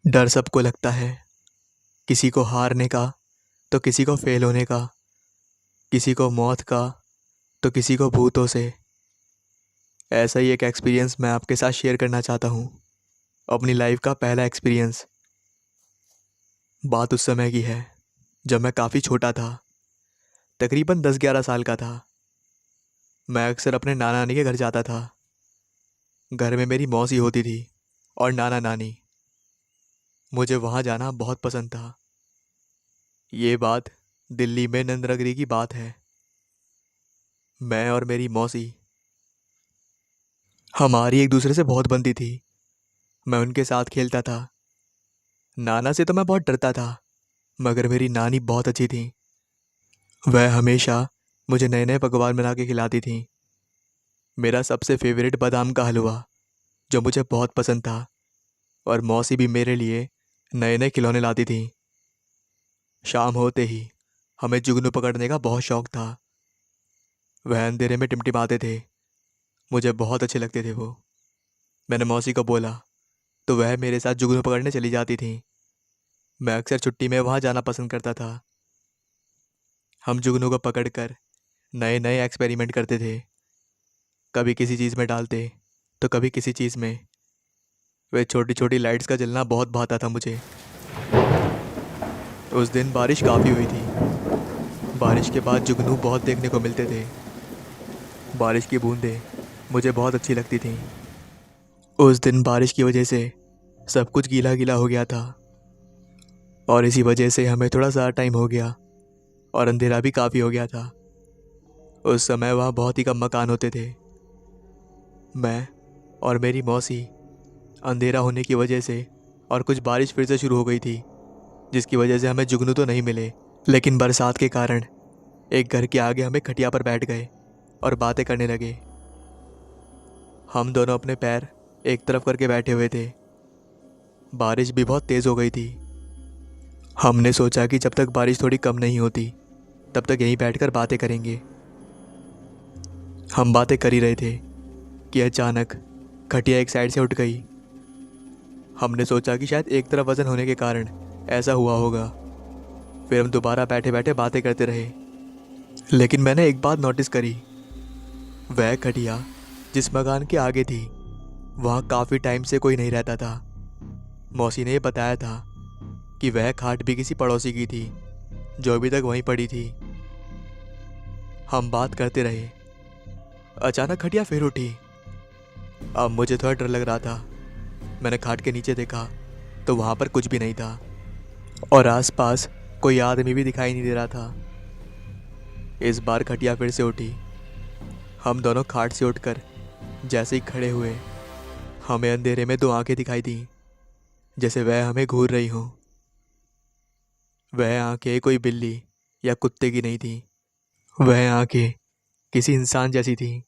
डर सबको लगता है, किसी को हारने का, तो किसी को फेल होने का, किसी को मौत का, तो किसी को भूतों से। ऐसा ही एक एक्सपीरियंस मैं आपके साथ शेयर करना चाहता हूँ। अपनी लाइफ का पहला एक्सपीरियंस। बात उस समय की है जब मैं काफ़ी छोटा था, तकरीबन 10-11 साल का था। मैं अक्सर अपने नाना नानी के घर जाता था। घर में मेरी मौसी होती थी और नाना नानी। मुझे वहाँ जाना बहुत पसंद था। ये बात दिल्ली में नंदनगरी की बात है। मैं और मेरी मौसी, हमारी एक दूसरे से बहुत बनती थी। मैं उनके साथ खेलता था। नाना से तो मैं बहुत डरता था, मगर मेरी नानी बहुत अच्छी थी। वह हमेशा मुझे नए नए पकवान बना के खिलाती थी। मेरा सबसे फेवरेट बादाम का हलवा, जो मुझे बहुत पसंद था। और मौसी भी मेरे लिए नए नए खिलौने लाती थी। शाम होते ही हमें जुगनू पकड़ने का बहुत शौक था। वह अंधेरे में टिमटिमाते थे। मुझे बहुत अच्छे लगते थे वो। मैंने मौसी को बोला तो वह मेरे साथ जुगनू पकड़ने चली जाती थी। मैं अक्सर छुट्टी में वहाँ जाना पसंद करता था। हम जुगनू को पकड़कर नए नए एक्सपेरिमेंट करते थे। कभी किसी चीज़ में डालते, तो कभी किसी चीज़ में। वे छोटी छोटी लाइट्स का जलना बहुत भाता था मुझे। उस दिन बारिश काफ़ी हुई थी। बारिश के बाद जुगनू बहुत देखने को मिलते थे। बारिश की बूंदें मुझे बहुत अच्छी लगती थीं। उस दिन बारिश की वजह से सब कुछ गीला गीला हो गया था, और इसी वजह से हमें थोड़ा ज़्यादा टाइम हो गया और अंधेरा भी काफ़ी हो गया था। उस समय वहाँ बहुत ही कम मकान होते थे। मैं और मेरी मौसी अंधेरा होने की वजह से और कुछ बारिश फिर से शुरू हो गई थी, जिसकी वजह से हमें जुगनू तो नहीं मिले, लेकिन बरसात के कारण एक घर के आगे हमें खटिया पर बैठ गए और बातें करने लगे। हम दोनों अपने पैर एक तरफ करके बैठे हुए थे। बारिश भी बहुत तेज़ हो गई थी। हमने सोचा कि जब तक बारिश थोड़ी कम नहीं होती तब तक यहीं बैठकर बातें करेंगे। हम बातें कर ही रहे थे कि अचानक खटिया एक साइड से उठ गई। हमने सोचा कि शायद एक तरफ वजन होने के कारण ऐसा हुआ होगा। फिर हम दोबारा बैठे बैठे बातें करते रहे। लेकिन मैंने एक बात नोटिस करी। वह खटिया जिस मकान के आगे थी, वहाँ काफ़ी टाइम से कोई नहीं रहता था। मौसी ने ये बताया था कि वह खाट भी किसी पड़ोसी की थी, जो अभी तक वहीं पड़ी थी। हम बात करते रहे। अचानक खटिया फिर उठी। अब मुझे थोड़ा डर लग रहा था। मैंने खाट के नीचे देखा तो वहाँ पर कुछ भी नहीं था, और आसपास कोई आदमी भी दिखाई नहीं दे रहा था। इस बार खटिया फिर से उठी। हम दोनों खाट से उठकर जैसे ही खड़े हुए, हमें अंधेरे में दो आंखें दिखाई दी, जैसे वह हमें घूर रही हों। वह आंखें कोई बिल्ली या कुत्ते की नहीं थी। वह आंखें किसी इंसान जैसी थीं,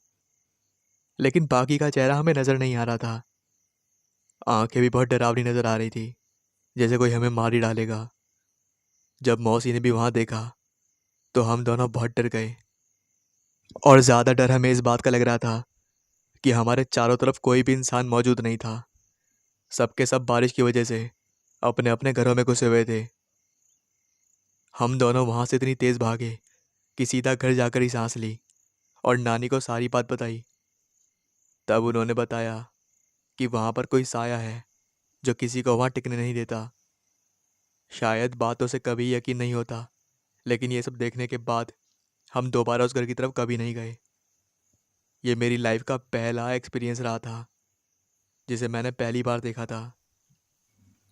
लेकिन बाकी का चेहरा हमें नजर नहीं आ रहा था। आंखें भी बहुत डरावनी नजर आ रही थी, जैसे कोई हमें मार ही डालेगा। जब मौसी ने भी वहां देखा तो हम दोनों बहुत डर गए। और ज़्यादा डर हमें इस बात का लग रहा था कि हमारे चारों तरफ कोई भी इंसान मौजूद नहीं था। सबके सब बारिश की वजह से अपने अपने घरों में घुसे हुए थे। हम दोनों वहां से इतनी तेज भागे कि सीधा घर जाकर ही सांस ली और नानी को सारी बात बताई। तब उन्होंने बताया कि वहां पर कोई साया है जो किसी को वहां टिकने नहीं देता। शायद बातों से कभी यकीन नहीं होता, लेकिन ये सब देखने के बाद हम दोबारा उस घर की तरफ कभी नहीं गए। ये मेरी लाइफ का पहला एक्सपीरियंस रहा था, जिसे मैंने पहली बार देखा था।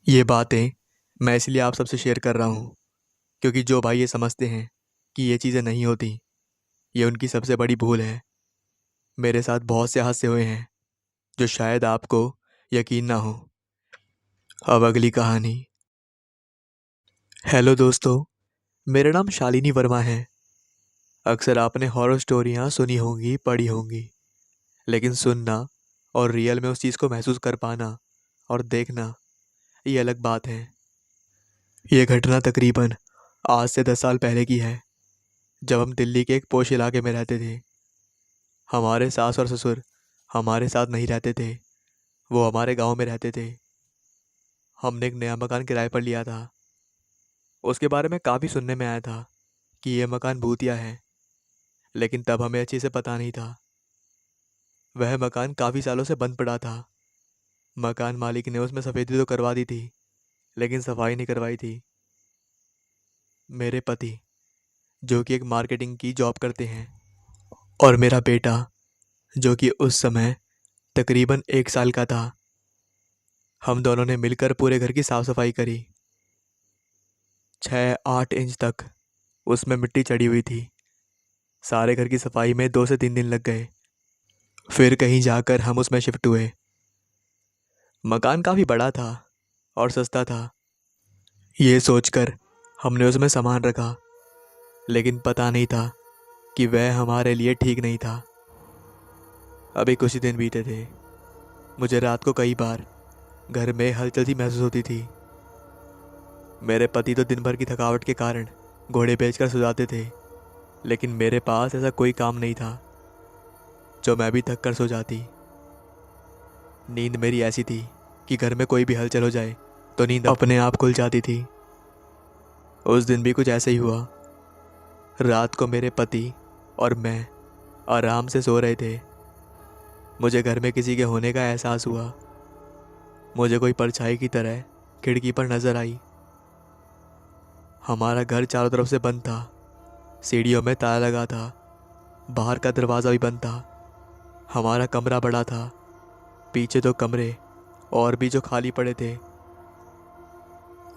ये बातें मैं इसलिए आप सबसे शेयर कर रहा हूँ, क्योंकि जो भाई ये समझते हैं कि ये चीज़ें नहीं होती, ये उनकी सबसे बड़ी भूल है। मेरे साथ बहुत से हादसे हुए हैं जो शायद आपको यकीन ना हो। अब अगली कहानी। हेलो दोस्तों, मेरा नाम शालिनी वर्मा है। अक्सर आपने हॉरर स्टोरियाँ सुनी होंगी, पढ़ी होंगी, लेकिन सुनना और रियल में उस चीज़ को महसूस कर पाना और देखना, ये अलग बात है। ये घटना तकरीबन आज से 10 साल पहले की है, जब हम दिल्ली के एक पोश इलाके में रहते थे। हमारे सास और ससुर हमारे साथ नहीं रहते थे, वो हमारे गांव में रहते थे। हमने एक नया मकान किराए पर लिया था। उसके बारे में काफ़ी सुनने में आया था कि यह मकान भूतिया है, लेकिन तब हमें अच्छे से पता नहीं था। वह मकान काफ़ी सालों से बंद पड़ा था। मकान मालिक ने उसमें सफेदी तो करवा दी थी, लेकिन सफाई नहीं करवाई थी। मेरे पति, जो कि एक मार्केटिंग की जॉब करते हैं, और मेरा बेटा, जो कि उस समय तकरीबन 1 साल का था, हम दोनों ने मिलकर पूरे घर की साफ सफाई करी। 6-8 इंच तक उसमें मिट्टी चढ़ी हुई थी। सारे घर की सफाई में 2 से 3 दिन लग गए। फिर कहीं जाकर हम उसमें शिफ्ट हुए। मकान काफ़ी बड़ा था और सस्ता था। ये सोचकर हमने उसमें सामान रखा, लेकिन पता नहीं था कि वह हमारे लिए ठीक नहीं था। अभी कुछ ही दिन बीते थे। मुझे रात को कई बार घर में हलचल सी महसूस होती थी। मेरे पति तो दिन भर की थकावट के कारण घोड़े बेचकर सो जाते थे, लेकिन मेरे पास ऐसा कोई काम नहीं था जो मैं भी थक कर सो जाती। नींद मेरी ऐसी थी कि घर में कोई भी हलचल हो जाए तो नींद अपने आप खुल जाती थी। उस दिन भी कुछ ऐसे ही हुआ। रात को मेरे पति और मैं आराम से सो रहे थे। मुझे घर में किसी के होने का एहसास हुआ। मुझे कोई परछाई की तरह खिड़की पर नजर आई। हमारा घर चारों तरफ से बंद था। सीढ़ियों में ताला लगा था। बाहर का दरवाज़ा भी बंद था। हमारा कमरा बड़ा था। पीछे 2 कमरे और भी जो खाली पड़े थे।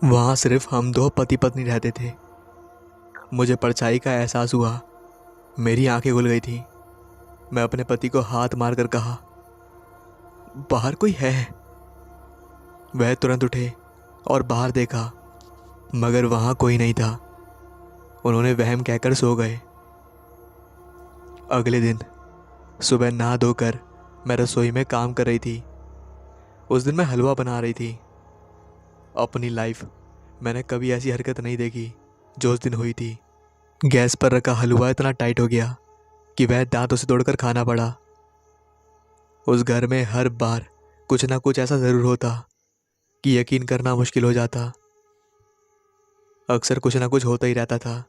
वहाँ सिर्फ हम 2 पति पत्नी रहते थे। मुझे परछाई का एहसास हुआ। मेरी आंखें खुल गई थी। मैं अपने पति को हाथ मारकर कहा, बाहर कोई है। वह तुरंत उठे और बाहर देखा, मगर वहाँ कोई नहीं था। उन्होंने वहम कहकर सो गए। अगले दिन सुबह नहा धोकर मैं रसोई में काम कर रही थी। उस दिन मैं हलवा बना रही थी। अपनी लाइफ मैंने कभी ऐसी हरकत नहीं देखी जो उस दिन हुई थी। गैस पर रखा हलवा इतना टाइट हो गया कि वह दांतों से तोड़कर खाना पड़ा। उस घर में हर बार कुछ ना कुछ ऐसा ज़रूर होता कि यकीन करना मुश्किल हो जाता। अक्सर कुछ ना कुछ होता ही रहता था।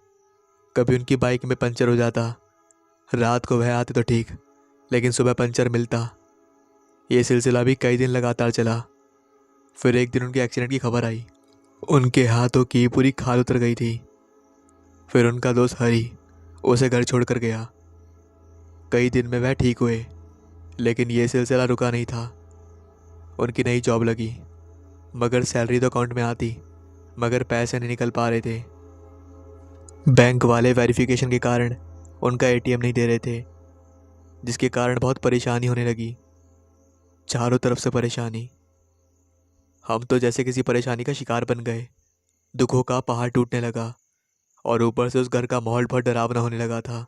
कभी उनकी बाइक में पंचर हो जाता। रात को वह आते तो ठीक, लेकिन सुबह पंचर मिलता। ये सिलसिला भी कई दिन लगातार चला। फिर एक दिन उनके एक्सीडेंट की खबर आई। उनके हाथों की पूरी खाल उतर गई थी। फिर उनका दोस्त हरी उसे घर छोड़कर गया। कई दिन में वह ठीक हुए, लेकिन ये सिलसिला रुका नहीं था। उनकी नई जॉब लगी, मगर सैलरी तो अकाउंट में आती, मगर पैसे नहीं निकल पा रहे थे। बैंक वाले वेरिफिकेशन के कारण उनका एटीएम नहीं दे रहे थे, जिसके कारण बहुत परेशानी होने लगी। चारों तरफ से परेशानी। हम तो जैसे किसी परेशानी का शिकार बन गए। दुखों का पहाड़ टूटने लगा और ऊपर से उस घर का माहौल बहुत डरावना होने लगा था।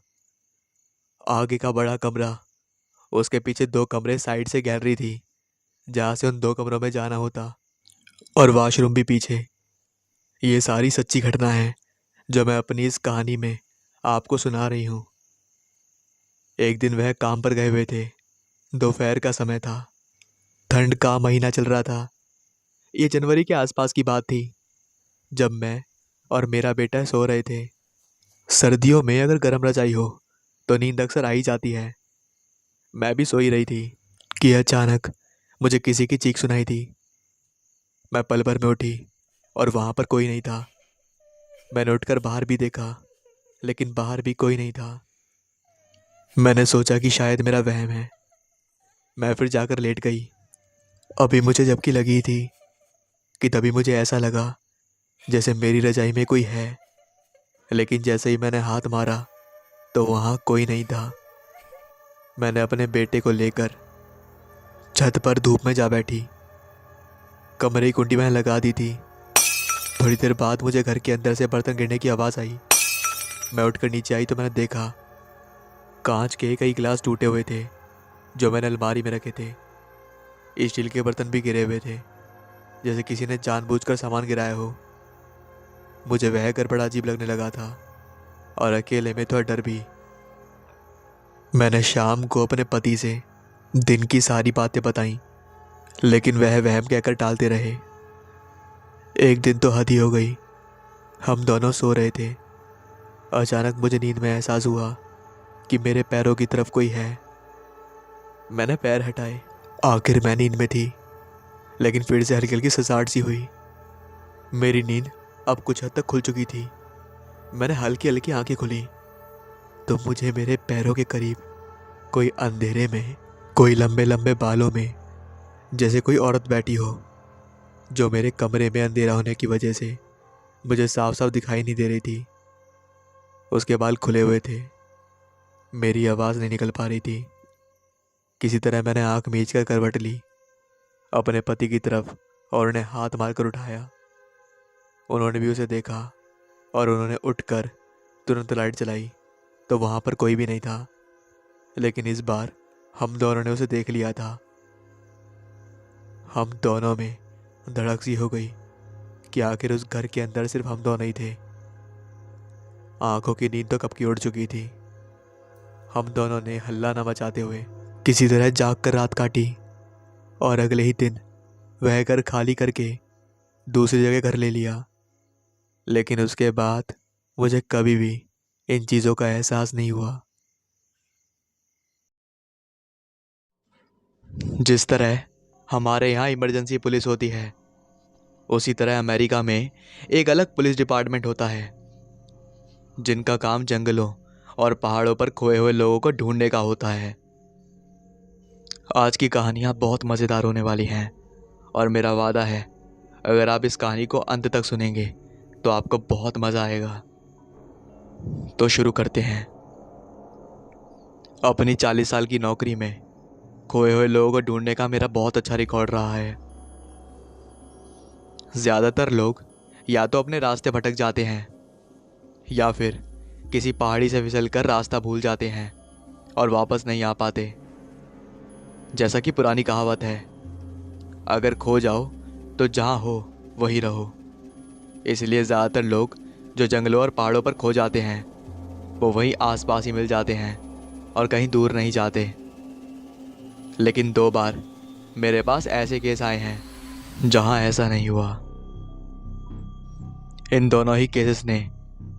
आगे का बड़ा कमरा, उसके पीछे 2 कमरे, साइड से गैलरी थी जहाँ से उन 2 कमरों में जाना होता, और वॉशरूम भी पीछे। ये सारी सच्ची घटना है जो मैं अपनी इस कहानी में आपको सुना रही हूँ। एक दिन वह काम पर गए हुए थे। दोपहर का समय था। ठंड का महीना चल रहा था। ये जनवरी के आसपास की बात थी, जब मैं और मेरा बेटा सो रहे थे। सर्दियों में अगर गर्म रजाई हो तो नींद अक्सर आ ही जाती है। मैं भी सो ही रही थी कि अचानक मुझे किसी की चीख सुनाई दी। मैं पल भर में उठी और वहाँ पर कोई नहीं था। मैंने उठकर बाहर भी देखा, लेकिन बाहर भी कोई नहीं था। मैंने सोचा कि शायद मेरा वहम है। मैं फिर जाकर लेट गई। अभी मुझे झपकी लगी थी कि तभी मुझे ऐसा लगा जैसे मेरी रजाई में कोई है, लेकिन जैसे ही मैंने हाथ मारा तो वहाँ कोई नहीं था। मैंने अपने बेटे को लेकर छत पर धूप में जा बैठी। कमरे की कुंडी मैंने लगा दी थी। थोड़ी देर बाद मुझे घर के अंदर से बर्तन गिरने की आवाज़ आई। मैं उठकर नीचे आई तो मैंने देखा कांच के कई गिलास टूटे हुए थे जो मैंने अलमारी में रखे थे। स्टील के बर्तन भी गिरे हुए थे, जैसे किसी ने जानबूझकर सामान गिराया हो। मुझे वह घर बड़ा अजीब लगने लगा था, और अकेले में थोड़ा डर भी। मैंने शाम को अपने पति से दिन की सारी बातें बताई, लेकिन वह वहम कहकर टालते रहे। एक दिन तो हद ही हो गई। हम दोनों सो रहे थे। अचानक मुझे नींद में एहसास हुआ कि मेरे पैरों की तरफ कोई है। मैंने पैर हटाए। आखिर मैं नींद में थी, लेकिन फिर से हल्की हल्की ससाहट सी हुई। मेरी नींद अब कुछ हद तक खुल चुकी थी। मैंने हल्की हल्की आंखें खुली तो मुझे मेरे पैरों के करीब कोई अंधेरे में, कोई लंबे लंबे बालों में जैसे कोई औरत बैठी हो, जो मेरे कमरे में अंधेरा होने की वजह से मुझे साफ साफ दिखाई नहीं दे रही थी। उसके बाल खुले हुए थे। मेरी आवाज़ नहीं निकल पा रही थी। किसी तरह मैंने आंख मीच कर करवट ली अपने पति की तरफ और उन्हें हाथ मारकर उठाया। उन्होंने भी उसे देखा और उन्होंने उठकर तुरंत लाइट जलाई तो वहाँ पर कोई भी नहीं था। लेकिन इस बार हम दोनों ने उसे देख लिया था। हम दोनों में धड़क सी हो गई कि आखिर उस घर के अंदर सिर्फ हम दोनों ही थे। आंखों की नींद तो कब की उड़ चुकी थी। हम दोनों ने हल्ला न मचाते हुए किसी तरह जाग कर रात काटी और अगले ही दिन वह घर खाली करके दूसरी जगह घर ले लिया। लेकिन उसके बाद मुझे कभी भी इन चीज़ों का एहसास नहीं हुआ। जिस तरह हमारे यहाँ इमरजेंसी पुलिस होती है, उसी तरह अमेरिका में एक अलग पुलिस डिपार्टमेंट होता है, जिनका काम जंगलों और पहाड़ों पर खोए हुए लोगों को ढूंढने का होता है। आज की कहानियाँ बहुत मज़ेदार होने वाली हैं और मेरा वादा है, अगर आप इस कहानी को अंत तक सुनेंगे तो आपको बहुत मज़ा आएगा। तो शुरू करते हैं। अपनी 40 साल की नौकरी में खोए हुए लोगों को ढूंढने का मेरा बहुत अच्छा रिकॉर्ड रहा है। ज़्यादातर लोग या तो अपने रास्ते भटक जाते हैं या फिर किसी पहाड़ी से फिसलकर रास्ता भूल जाते हैं और वापस नहीं आ पाते। जैसा कि पुरानी कहावत है, अगर खो जाओ तो जहाँ हो वहीं रहो। इसलिए ज़्यादातर लोग जो जंगलों और पहाड़ों पर खो जाते हैं वो वहीं आसपास ही मिल जाते हैं और कहीं दूर नहीं जाते। लेकिन 2 बार मेरे पास ऐसे केस आए हैं जहाँ ऐसा नहीं हुआ। इन दोनों ही केसेस ने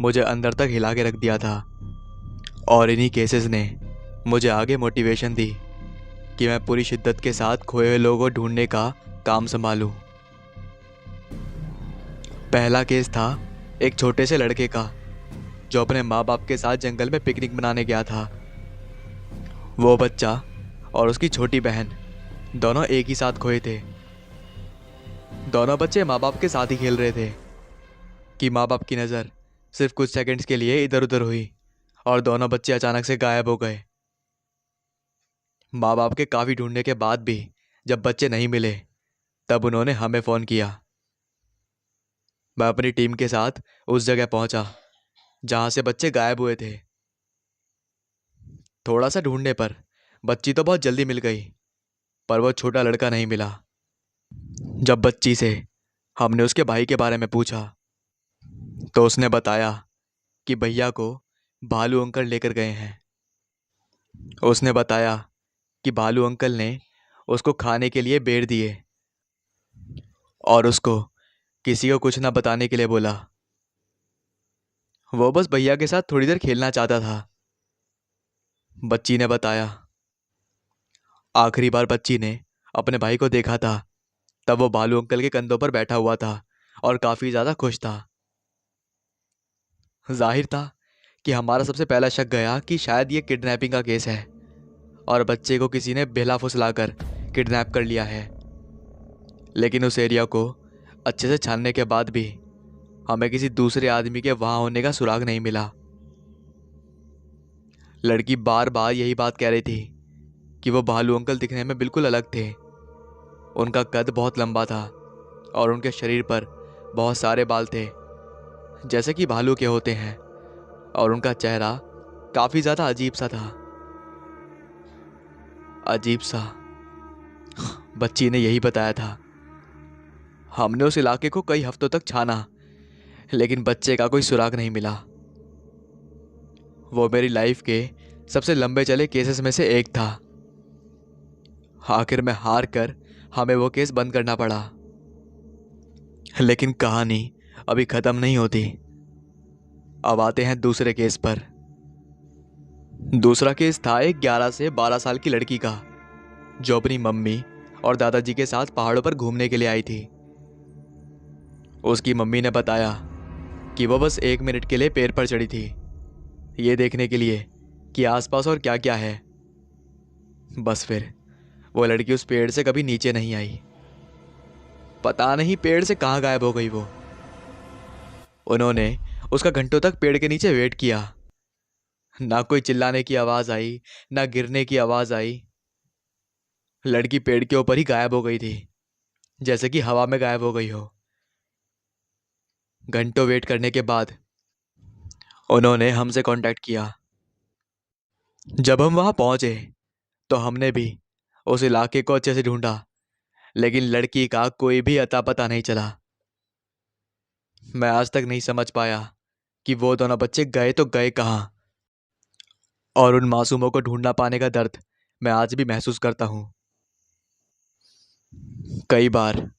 मुझे अंदर तक हिला के रख दिया था और इन्हीं केसेस ने मुझे आगे मोटिवेशन दी कि मैं पूरी शिद्दत के साथ खोए हुए लोगों को ढूंढने का काम संभालूं। पहला केस था एक छोटे से लड़के का जो अपने माँ बाप के साथ जंगल में पिकनिक मनाने गया था। वो बच्चा और उसकी छोटी बहन दोनों एक ही साथ खोए थे। दोनों बच्चे माँ बाप के साथ ही खेल रहे थे कि माँ बाप की नज़र सिर्फ कुछ सेकंड्स के लिए इधर उधर हुई और दोनों बच्चे अचानक से गायब हो गए। माँ बाप के काफ़ी ढूंढने के बाद भी जब बच्चे नहीं मिले तब उन्होंने हमें फ़ोन किया। मैं अपनी टीम के साथ उस जगह पहुंचा जहां से बच्चे गायब हुए थे। थोड़ा सा ढूंढने पर बच्ची तो बहुत जल्दी मिल गई, पर वो छोटा लड़का नहीं मिला। जब बच्ची से हमने उसके भाई के बारे में पूछा तो उसने बताया कि भैया को भालू अंकल लेकर गए हैं। उसने बताया कि भालू अंकल ने उसको खाने के लिए बेर दिए और उसको किसी को कुछ ना बताने के लिए बोला। वो बस भैया के साथ थोड़ी देर खेलना चाहता था, बच्ची ने बताया। आखिरी बार बच्ची ने अपने भाई को देखा था तब वो भालू अंकल के कंधों पर बैठा हुआ था और काफ़ी ज़्यादा खुश था। जाहिर था कि हमारा सबसे पहला शक गया कि शायद ये किडनैपिंग का केस है और बच्चे को किसी ने बेला फुसलाकर किडनैप कर लिया है। लेकिन उस एरिया को अच्छे से छानने के बाद भी हमें किसी दूसरे आदमी के वहाँ होने का सुराग नहीं मिला। लड़की बार बार यही बात कह रही थी कि वो भालू अंकल दिखने में बिल्कुल अलग थे। उनका कद बहुत लंबा था और उनके शरीर पर बहुत सारे बाल थे जैसे कि भालू के होते हैं, और उनका चेहरा काफ़ी ज़्यादा अजीब सा था। अजीब सा, बच्ची ने यही बताया था। हमने उस इलाके को कई हफ्तों तक छाना लेकिन बच्चे का कोई सुराग नहीं मिला। वो मेरी लाइफ के सबसे लंबे चले केसेस में से एक था। आखिर में हार कर हमें वो केस बंद करना पड़ा। लेकिन कहानी अभी खत्म नहीं होती। अब आते हैं दूसरे केस पर। दूसरा केस था एक 11 से 12 साल की लड़की का, जो अपनी मम्मी और दादाजी के साथ पहाड़ों पर घूमने के लिए आई थी। उसकी मम्मी ने बताया कि वो बस 1 मिनट के लिए पेड़ पर चढ़ी थी, ये देखने के लिए कि आसपास और क्या क्या है। बस फिर वो लड़की उस पेड़ से कभी नीचे नहीं आई। पता नहीं पेड़ से कहाँ गायब हो गई वो। उन्होंने उसका घंटों तक पेड़ के नीचे वेट किया। ना कोई चिल्लाने की आवाज आई, ना गिरने की आवाज आई। लड़की पेड़ के ऊपर ही गायब हो गई थी, जैसे कि हवा में गायब हो गई हो। घंटों वेट करने के बाद उन्होंने हमसे कांटेक्ट किया। जब हम वहां पहुंचे तो हमने भी उस इलाके को अच्छे से ढूंढा, लेकिन लड़की का कोई भी अता पता नहीं चला। मैं आज तक नहीं समझ पाया कि वो दोनों बच्चे गए तो गए कहाँ, और उन मासूमों को ढूंढ ना पाने का दर्द मैं आज भी महसूस करता हूं। कई बार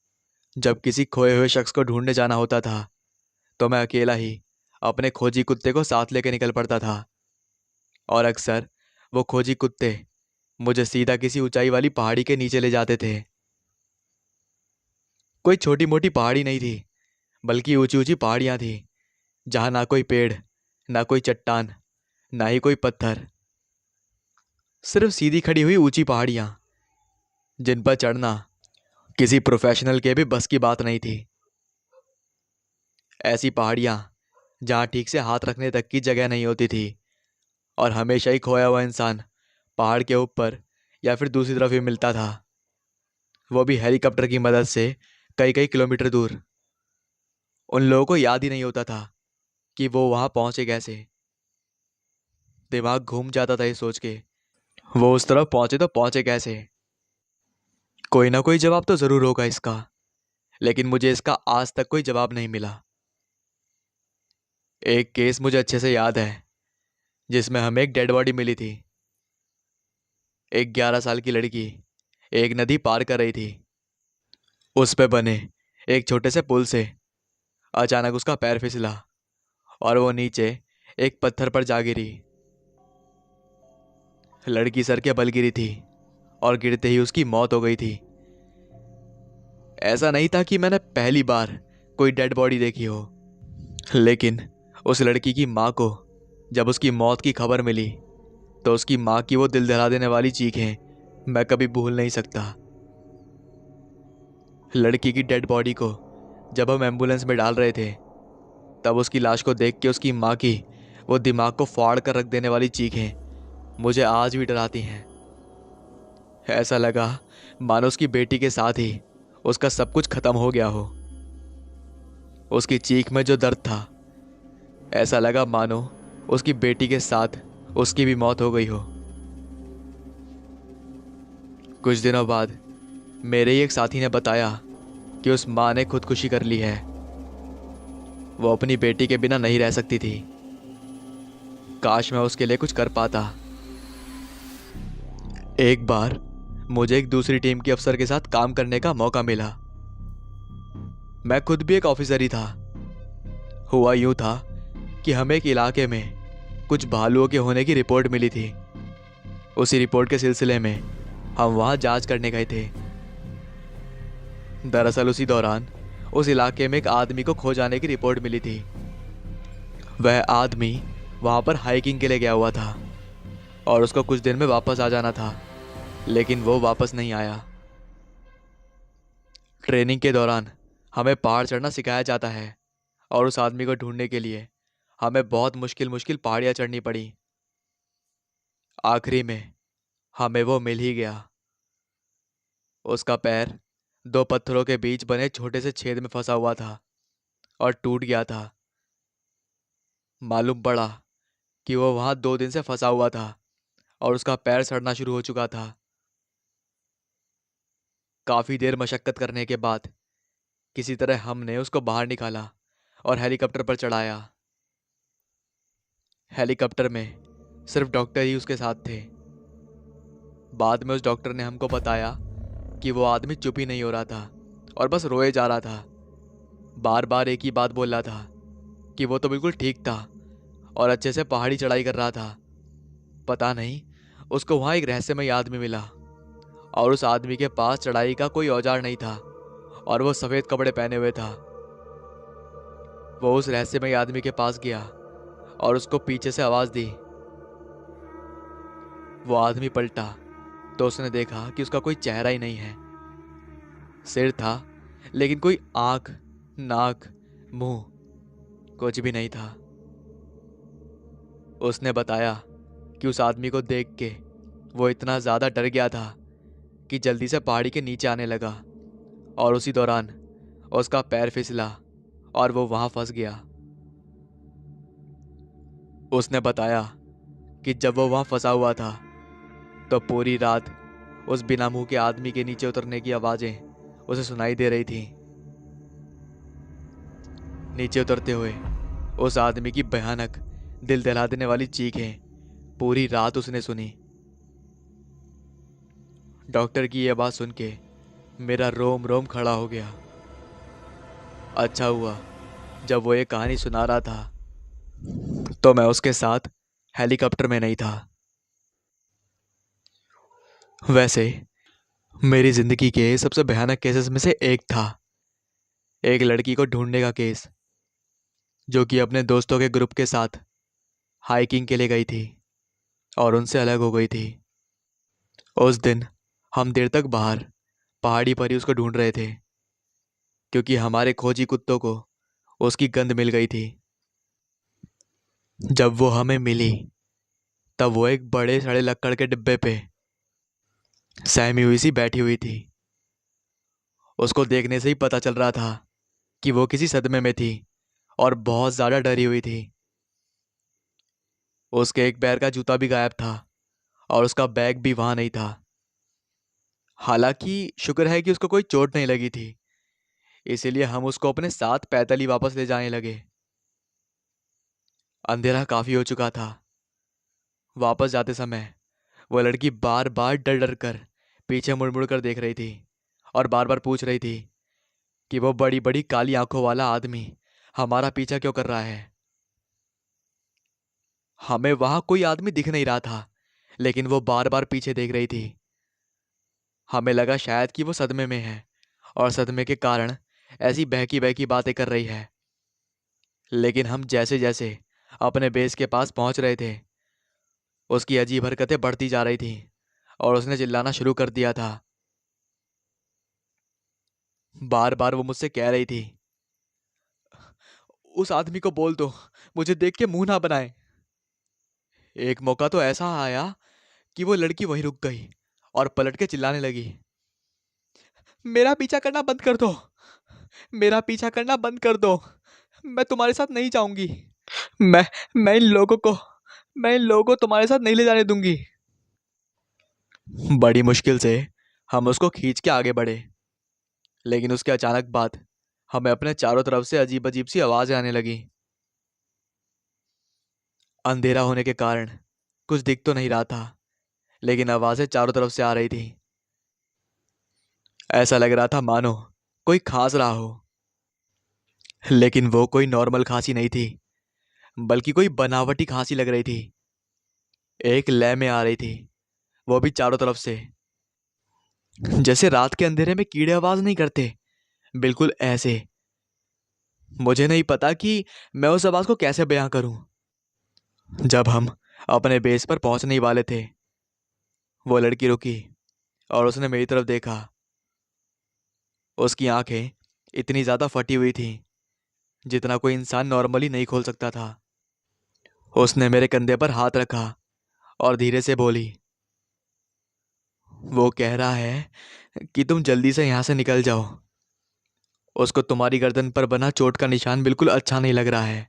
जब किसी खोए हुए शख्स को ढूंढने जाना होता था तो मैं अकेला ही अपने खोजी कुत्ते को साथ लेकर निकल पड़ता था, और अक्सर वो खोजी कुत्ते मुझे सीधा किसी ऊंचाई वाली पहाड़ी के नीचे ले जाते थे। कोई छोटी मोटी पहाड़ी नहीं थी, बल्कि ऊंची ऊंची पहाड़ियां थी, जहां ना कोई पेड़, ना कोई चट्टान, ना ही कोई पत्थर, सिर्फ सीधी खड़ी हुई ऊंची पहाड़ियां, जिन पर चढ़ना किसी प्रोफेशनल के भी बस की बात नहीं थी। ऐसी पहाड़ियां जहां ठीक से हाथ रखने तक की जगह नहीं होती थी, और हमेशा ही खोया हुआ इंसान पहाड़ के ऊपर या फिर दूसरी तरफ ही मिलता था, वो भी हेलीकॉप्टर की मदद से कई कई किलोमीटर दूर। उन लोगों को याद ही नहीं होता था कि वो वहां पहुंचे कैसे। दिमाग घूम जाता था ये सोच के, वो उस तरफ पहुंचे तो पहुंचे कैसे। कोई ना कोई जवाब तो जरूर होगा इसका, लेकिन मुझे इसका आज तक कोई जवाब नहीं मिला। एक केस मुझे अच्छे से याद है, जिसमें हमें एक डेड बॉडी मिली थी। एक 11 साल की लड़की एक नदी पार कर रही थी। उस पे बने एक छोटे से पुल से अचानक उसका पैर फिसला और वो नीचे एक पत्थर पर जा गिरी। लड़की सर के बल गिरी थी और गिरते ही उसकी मौत हो गई थी। ऐसा नहीं था कि मैंने पहली बार कोई डेड बॉडी देखी हो, लेकिन उस लड़की की माँ को जब उसकी मौत की खबर मिली तो उसकी माँ की वो दिल दहला देने वाली चीखें मैं कभी भूल नहीं सकता। लड़की की डेड बॉडी को जब हम एम्बुलेंस में डाल रहे थे, तब उसकी लाश को देख के उसकी माँ की वो दिमाग को फाड़ कर रख देने वाली चीखें मुझे आज भी डराती हैं। ऐसा लगा मानो उसकी बेटी के साथ ही उसका सब कुछ खत्म हो गया हो। उसकी चीख में जो दर्द था, ऐसा लगा मानो उसकी बेटी के साथ उसकी भी मौत हो गई हो। कुछ दिनों बाद मेरे ही एक साथी ने बताया कि उस माँ ने खुदकुशी कर ली है। वो अपनी बेटी के बिना नहीं रह सकती थी। काश मैं उसके लिए कुछ कर पाता। एक बार मुझे एक दूसरी टीम के अफसर के साथ काम करने का मौका मिला। मैं खुद भी एक ऑफिसर ही था। हुआ यूं था कि हमें एक इलाके में कुछ भालुओं के होने की रिपोर्ट मिली थी। उसी रिपोर्ट के सिलसिले में हम वहां जांच करने गए थे। दरअसल उसी दौरान उस इलाके में एक आदमी को खो जाने की रिपोर्ट मिली थी। वह आदमी वहां पर हाइकिंग के लिए गया हुआ था और उसको कुछ दिन में वापस आ जाना था, लेकिन वो वापस नहीं आया। ट्रेनिंग के दौरान हमें पहाड़ चढ़ना सिखाया जाता है, और उस आदमी को ढूंढने के लिए हमें बहुत मुश्किल मुश्किल पहाड़ियां चढ़नी पड़ी। आखिरी में हमें वो मिल ही गया। उसका पैर दो पत्थरों के बीच बने छोटे से छेद में फंसा हुआ था और टूट गया था। मालूम पड़ा कि वो वहां 2 दिन से फंसा हुआ था और उसका पैर सड़ना शुरू हो चुका था। काफी देर मशक्कत करने के बाद किसी तरह हमने उसको बाहर निकाला और हेलीकॉप्टर पर चढ़ाया। हेलीकॉप्टर में सिर्फ डॉक्टर ही उसके साथ थे। बाद में उस डॉक्टर ने हमको बताया कि वो आदमी चुप ही नहीं हो रहा था और बस रोए जा रहा था। बार बार एक ही बात बोल रहा था कि वो तो बिल्कुल ठीक था और अच्छे से पहाड़ी चढ़ाई कर रहा था। पता नहीं उसको वहाँ एक रहस्यमय आदमी मिला और उस आदमी के पास चढ़ाई का कोई औजार नहीं था और वो सफ़ेद कपड़े पहने हुए था। वो उस रहस्यमय आदमी के पास गया और उसको पीछे से आवाज़ दी। वो आदमी पलटा तो उसने देखा कि उसका कोई चेहरा ही नहीं है। सिर था लेकिन कोई आंख, नाक, मुंह कुछ भी नहीं था। उसने बताया कि उस आदमी को देख के वो इतना ज़्यादा डर गया था कि जल्दी से पहाड़ी के नीचे आने लगा और उसी दौरान उसका पैर फिसला और वो वहाँ फंस गया। उसने बताया कि जब वो वहाँ फंसा हुआ था तो पूरी रात उस बिना मुंह के आदमी के नीचे उतरने की आवाज़ें उसे सुनाई दे रही थी। नीचे उतरते हुए उस आदमी की भयानक, दिल दहला देने वाली चीखें पूरी रात उसने सुनी। डॉक्टर की यह बात सुन के मेरा रोम रोम खड़ा हो गया। अच्छा हुआ जब वो ये कहानी सुना रहा था तो मैं उसके साथ हेलीकॉप्टर में नहीं था। वैसे मेरी जिंदगी के सबसे भयानक केसेस में से एक था एक लड़की को ढूंढने का केस, जो कि अपने दोस्तों के ग्रुप के साथ हाइकिंग के लिए गई थी और उनसे अलग हो गई थी। उस दिन हम देर तक बाहर पहाड़ी पर ही उसको ढूंढ रहे थे क्योंकि हमारे खोजी कुत्तों को उसकी गंध मिल गई थी। जब वो हमें मिली तब वो एक बड़े सड़े लक्कड़ के डिब्बे पे सहमी हुई सी बैठी हुई थी। उसको देखने से ही पता चल रहा था कि वो किसी सदमे में थी और बहुत ज्यादा डरी हुई थी। उसके एक पैर का जूता भी गायब था और उसका बैग भी वहां नहीं था। हालांकि शुक्र है कि उसको कोई चोट नहीं लगी थी, इसीलिए हम उसको अपने साथ पैदल ही वापस ले जाने लगे। अंधेरा काफी हो चुका था। वापस जाते समय वो लड़की बार बार डर डर कर पीछे मुड़ मुड़ कर देख रही थी और बार बार पूछ रही थी कि वो बड़ी बड़ी काली आंखों वाला आदमी हमारा पीछा क्यों कर रहा है। हमें वहां कोई आदमी दिख नहीं रहा था, लेकिन वो बार बार पीछे देख रही थी। हमें लगा शायद कि वो सदमे में है और सदमे के कारण ऐसी बहकी बहकी बातें कर रही है। लेकिन हम जैसे जैसे अपने बेस के पास पहुंच रहे थे, उसकी अजीब हरकतें बढ़ती जा रही थी और उसने चिल्लाना शुरू कर दिया था। बार बार वो मुझसे कह रही थी, उस आदमी को बोल दो मुझे देख के मुंह ना बनाए। एक मौका तो ऐसा आया कि वो लड़की वहीं रुक गई और पलट के चिल्लाने लगी, मेरा पीछा करना बंद कर दो, मेरा पीछा करना बंद कर दो, मैं तुम्हारे साथ नहीं जाऊंगी। मैं मैं इन लोगों को मैं इन लोगों को तुम्हारे साथ नहीं ले जाने दूंगी। बड़ी मुश्किल से हम उसको खींच के आगे बढ़े, लेकिन उसके अचानक बाद हमें अपने चारों तरफ से अजीब अजीब सी आवाजें आने लगी। अंधेरा होने के कारण कुछ दिख तो नहीं रहा था, लेकिन आवाजें चारों तरफ से आ रही थी। ऐसा लग रहा था मानो कोई खांस रहा हो, लेकिन वो कोई नॉर्मल खांसी नहीं थी, बल्कि कोई बनावटी खांसी लग रही थी। एक लय में आ रही थी, वो भी चारों तरफ से, जैसे रात के अंधेरे में कीड़े आवाज नहीं करते, बिल्कुल ऐसे। मुझे नहीं पता कि मैं उस आवाज को कैसे बयां करूं। जब हम अपने बेस पर पहुंचने ही वाले थे, वो लड़की रुकी और उसने मेरी तरफ देखा। उसकी आंखें इतनी ज्यादा फटी हुई थी जितना कोई इंसान नॉर्मली नहीं खोल सकता था। उसने मेरे कंधे पर हाथ रखा और धीरे से बोली, वो कह रहा है कि तुम जल्दी से यहां से निकल जाओ। उसको तुम्हारी गर्दन पर बना चोट का निशान बिल्कुल अच्छा नहीं लग रहा है।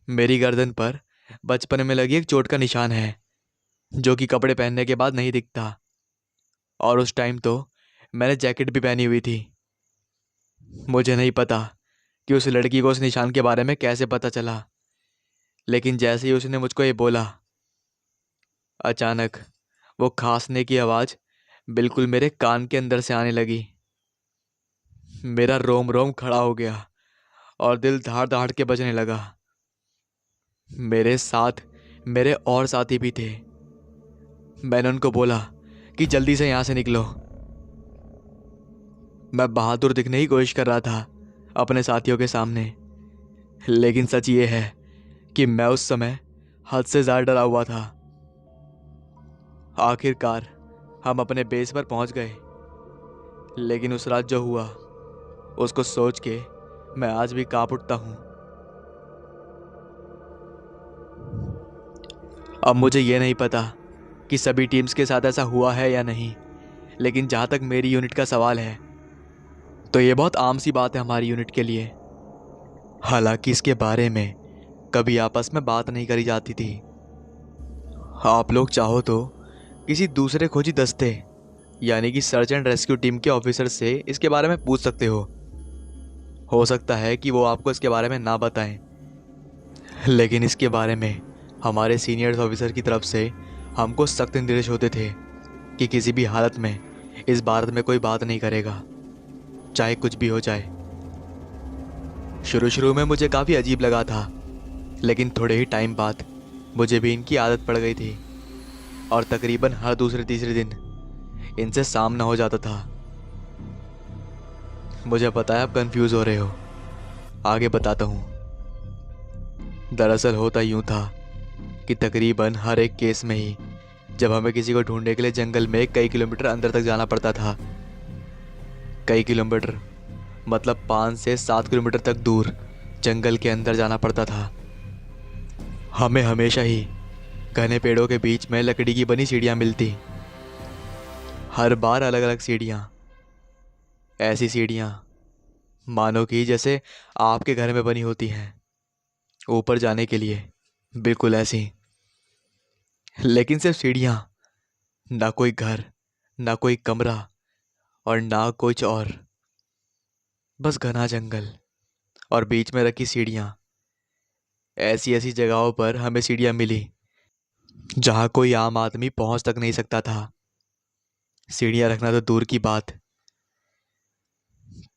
मेरी गर्दन पर बचपन में लगी एक चोट का निशान है, जो कि कपड़े पहनने के बाद नहीं दिखता, और उस टाइम तो मैंने जैकेट भी पहनी हुई थी। मुझे नहीं पता कि उस लड़की को उस निशान के बारे में कैसे पता चला, लेकिन जैसे ही उसने मुझको ये बोला, अचानक वो खांसने की आवाज बिल्कुल मेरे कान के अंदर से आने लगी। मेरा रोम रोम खड़ा हो गया और दिल धाड़ धाड़ के बजने लगा। मेरे साथ मेरे और साथी भी थे। मैंने उनको बोला कि जल्दी से यहां से निकलो। मैं बहादुर दिखने की कोशिश कर रहा था अपने साथियों के सामने, लेकिन सच ये है कि मैं उस समय हद से ज़्यादा डरा हुआ था। आखिरकार हम अपने बेस पर पहुंच गए, लेकिन उस रात जो हुआ उसको सोच के मैं आज भी कांप उठता हूं। अब मुझे ये नहीं पता कि सभी टीम्स के साथ ऐसा हुआ है या नहीं, लेकिन जहां तक मेरी यूनिट का सवाल है तो ये बहुत आम सी बात है हमारी यूनिट के लिए। हालांकि इसके बारे में कभी आपस में बात नहीं करी जाती थी। आप लोग चाहो तो किसी दूसरे खोजी दस्ते यानी कि सर्च एंड रेस्क्यू टीम के ऑफिसर से इसके बारे में पूछ सकते हो सकता है कि वो आपको इसके बारे में ना बताएं, लेकिन इसके बारे में हमारे सीनियर्स ऑफिसर की तरफ से हमको सख्त निर्देश होते थे कि किसी भी हालत में इस बारे में कोई बात नहीं करेगा, चाहे कुछ भी हो जाए। शुरू शुरू में मुझे काफ़ी अजीब लगा था, लेकिन थोड़े ही टाइम बाद मुझे भी इनकी आदत पड़ गई थी और तकरीबन हर दूसरे तीसरे दिन इनसे सामना हो जाता था। मुझे पता है आप कंफ्यूज हो रहे हो, आगे बताता हूँ। दरअसल होता यूं था कि तकरीबन हर एक केस में ही जब हमें किसी को ढूंढने के लिए जंगल में कई किलोमीटर अंदर तक जाना पड़ता था, कई किलोमीटर मतलब 5 से 7 किलोमीटर तक दूर जंगल के अंदर जाना पड़ता था, हमें हमेशा ही घने पेड़ों के बीच में लकड़ी की बनी सीढ़ियाँ मिलती। हर बार अलग अलग सीढ़ियाँ, ऐसी सीढ़ियाँ मानो कि जैसे आपके घर में बनी होती हैं ऊपर जाने के लिए, बिल्कुल ऐसी। लेकिन सिर्फ सीढ़ियाँ, ना कोई घर, ना कोई कमरा और ना कुछ और, बस घना जंगल और बीच में रखी सीढ़ियाँ। ऐसी ऐसी जगहों पर हमें सीढ़ियाँ मिली जहाँ कोई आम आदमी पहुँच तक नहीं सकता था। सीढ़ियाँ रखना तो दूर की बात,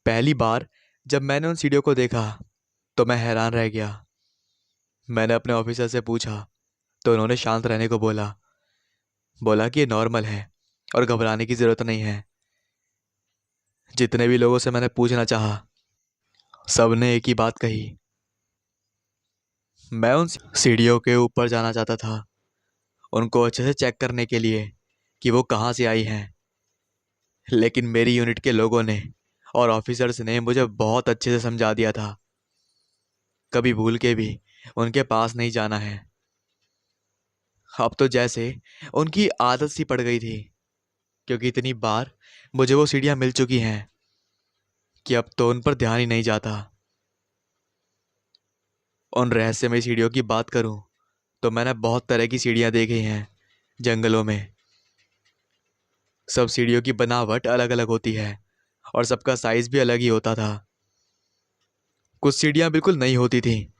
पहली बार जब मैंने उन सीढ़ियों को देखा तो मैं हैरान रह गया। मैंने अपने ऑफिसर से पूछा तो उन्होंने शांत रहने को बोला। बोला कि ये नॉर्मल है और घबराने की ज़रूरत नहीं है। जितने भी लोगों से मैंने पूछना चाहा, सब ने एक ही बात कही। मैं उन सीढ़ियों के ऊपर जाना चाहता था, उनको अच्छे से चेक करने के लिए कि वो कहाँ से आई हैं, लेकिन मेरी यूनिट के लोगों ने और ऑफिसर्स ने मुझे बहुत अच्छे से समझा दिया था, कभी भूल के भी उनके पास नहीं जाना है। अब तो जैसे उनकी आदत सी पड़ गई थी, क्योंकि इतनी बार मुझे वो सीढ़ियाँ मिल चुकी हैं कि अब तो उन पर ध्यान ही नहीं जाता। उन रहस्यमय सीढ़ियों की बात करूं तो मैंने बहुत तरह की सीढ़ियां देखी हैं जंगलों में। सब सीढ़ियों की बनावट अलग अलग होती है और सबका साइज भी अलग ही होता था। कुछ सीढ़ियां बिल्कुल नई होती थी,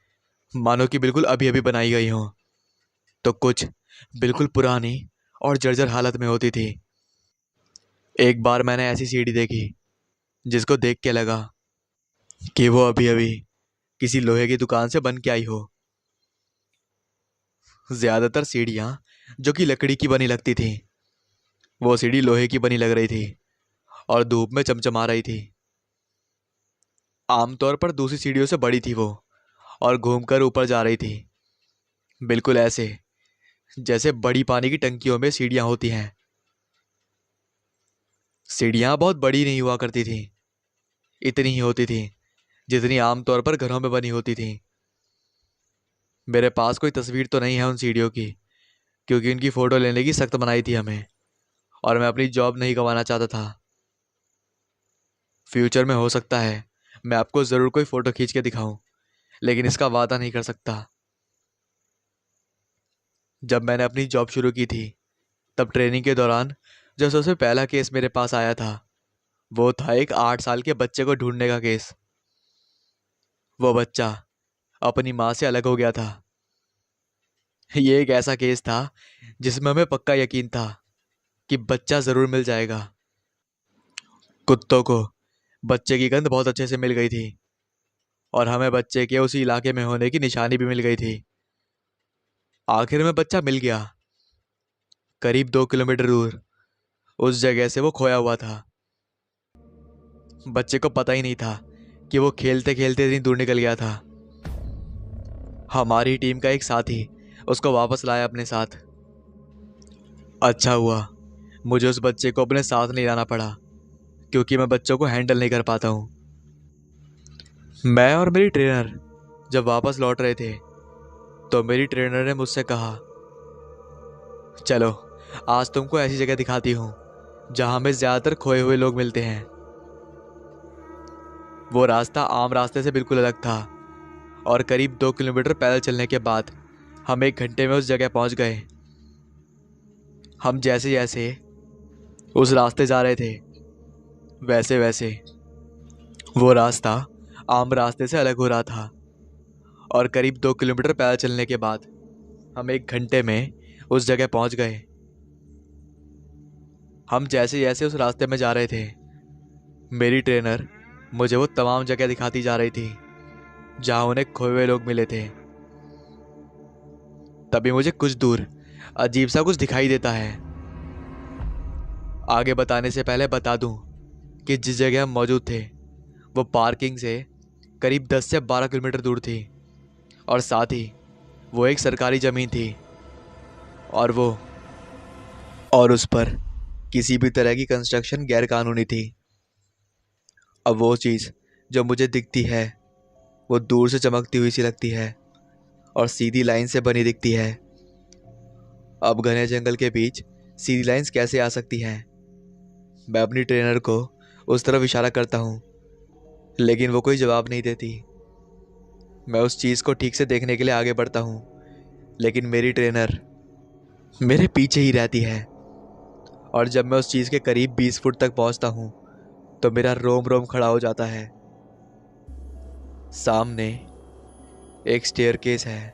मानो कि बिल्कुल अभी अभी बनाई गई हों, तो कुछ बिल्कुल पुरानी और जर्जर हालत में होती थी। एक बार मैंने ऐसी सीढ़ी देखी जिसको देख के लगा कि वो अभी अभी किसी लोहे की दुकान से बन के आई हो। ज्यादातर सीढ़ियां जो कि लकड़ी की बनी लगती थी, वो सीढ़ी लोहे की बनी लग रही थी और धूप में चमचमा रही थी। आमतौर पर दूसरी सीढ़ियों से बड़ी थी वो और घूमकर ऊपर जा रही थी, बिल्कुल ऐसे जैसे बड़ी पानी की टंकियों में सीढ़ियां होती हैं। सीढ़ियां बहुत बड़ी नहीं हुआ करती थी, इतनी ही होती थी जितनी आमतौर पर घरों में बनी होती थी। मेरे पास कोई तस्वीर तो नहीं है उन सीढ़ियों की, क्योंकि उनकी फोटो लेने की सख्त मनाही थी हमें और मैं अपनी जॉब नहीं गंवाना चाहता था। फ्यूचर में हो सकता है मैं आपको ज़रूर कोई फ़ोटो खींच के दिखाऊं, लेकिन इसका वादा नहीं कर सकता। जब मैंने अपनी जॉब शुरू की थी तब ट्रेनिंग के दौरान जो सबसे पहला केस मेरे पास आया था वो था एक 8 साल के बच्चे को ढूंढने का केस। वो बच्चा अपनी माँ से अलग हो गया था। ये एक ऐसा केस था जिसमें हमें पक्का यकीन था कि बच्चा ज़रूर मिल जाएगा। कुत्तों को बच्चे की गंध बहुत अच्छे से मिल गई थी और हमें बच्चे के उसी इलाके में होने की निशानी भी मिल गई थी। आखिर में बच्चा मिल गया। करीब 2 किलोमीटर दूर उस जगह से वो खोया हुआ था। बच्चे को पता ही नहीं था कि वो खेलते खेलते इतनी दूर निकल गया था। हमारी टीम का एक साथी उसको वापस लाया अपने साथ। अच्छा हुआ मुझे उस बच्चे को अपने साथ नहीं लाना पड़ा, क्योंकि मैं बच्चों को हैंडल नहीं कर पाता हूँ। मैं और मेरी ट्रेनर जब वापस लौट रहे थे तो मेरी ट्रेनर ने मुझसे कहा, चलो आज तुमको ऐसी जगह दिखाती हूँ जहाँ में ज़्यादातर खोए हुए लोग मिलते हैं। वो रास्ता आम रास्ते से बिल्कुल अलग था और करीब 2 किलोमीटर पैदल चलने के बाद हम 1 घंटे में उस जगह पहुंच गए। हम जैसे जैसे उस रास्ते जा रहे थे वैसे वैसे वो रास्ता आम रास्ते से अलग हो रहा था और करीब 2 किलोमीटर पैदल चलने के बाद हम 1 घंटे में उस जगह पहुंच गए। हम जैसे जैसे उस रास्ते में जा रहे थे मेरी ट्रेनर मुझे वो तमाम जगह दिखाती जा रही थी जहां उन्हें खोए हुए लोग मिले थे। तभी मुझे कुछ दूर अजीब सा कुछ दिखाई देता है। आगे बताने से पहले बता दूं कि जिस जगह हम मौजूद थे वो पार्किंग से करीब 10 से 12 किलोमीटर दूर थी और साथ ही वो एक सरकारी ज़मीन थी और उस पर किसी भी तरह की कंस्ट्रक्शन गैर कानूनी थी। अब वो चीज़ जो मुझे दिखती है वो दूर से चमकती हुई सी लगती है और सीधी लाइन से बनी दिखती है। अब घने जंगल के बीच सीधी लाइंस कैसे आ सकती हैं? मैं अपनी ट्रेनर को उस तरफ इशारा करता हूँ लेकिन वो कोई जवाब नहीं देती। मैं उस चीज़ को ठीक से देखने के लिए आगे बढ़ता हूँ लेकिन मेरी ट्रेनर मेरे पीछे ही रहती है और जब मैं उस चीज़ के करीब 20 फुट तक पहुँचता हूँ तो मेरा रोम रोम खड़ा हो जाता है। सामने एक स्टेयरकेस है,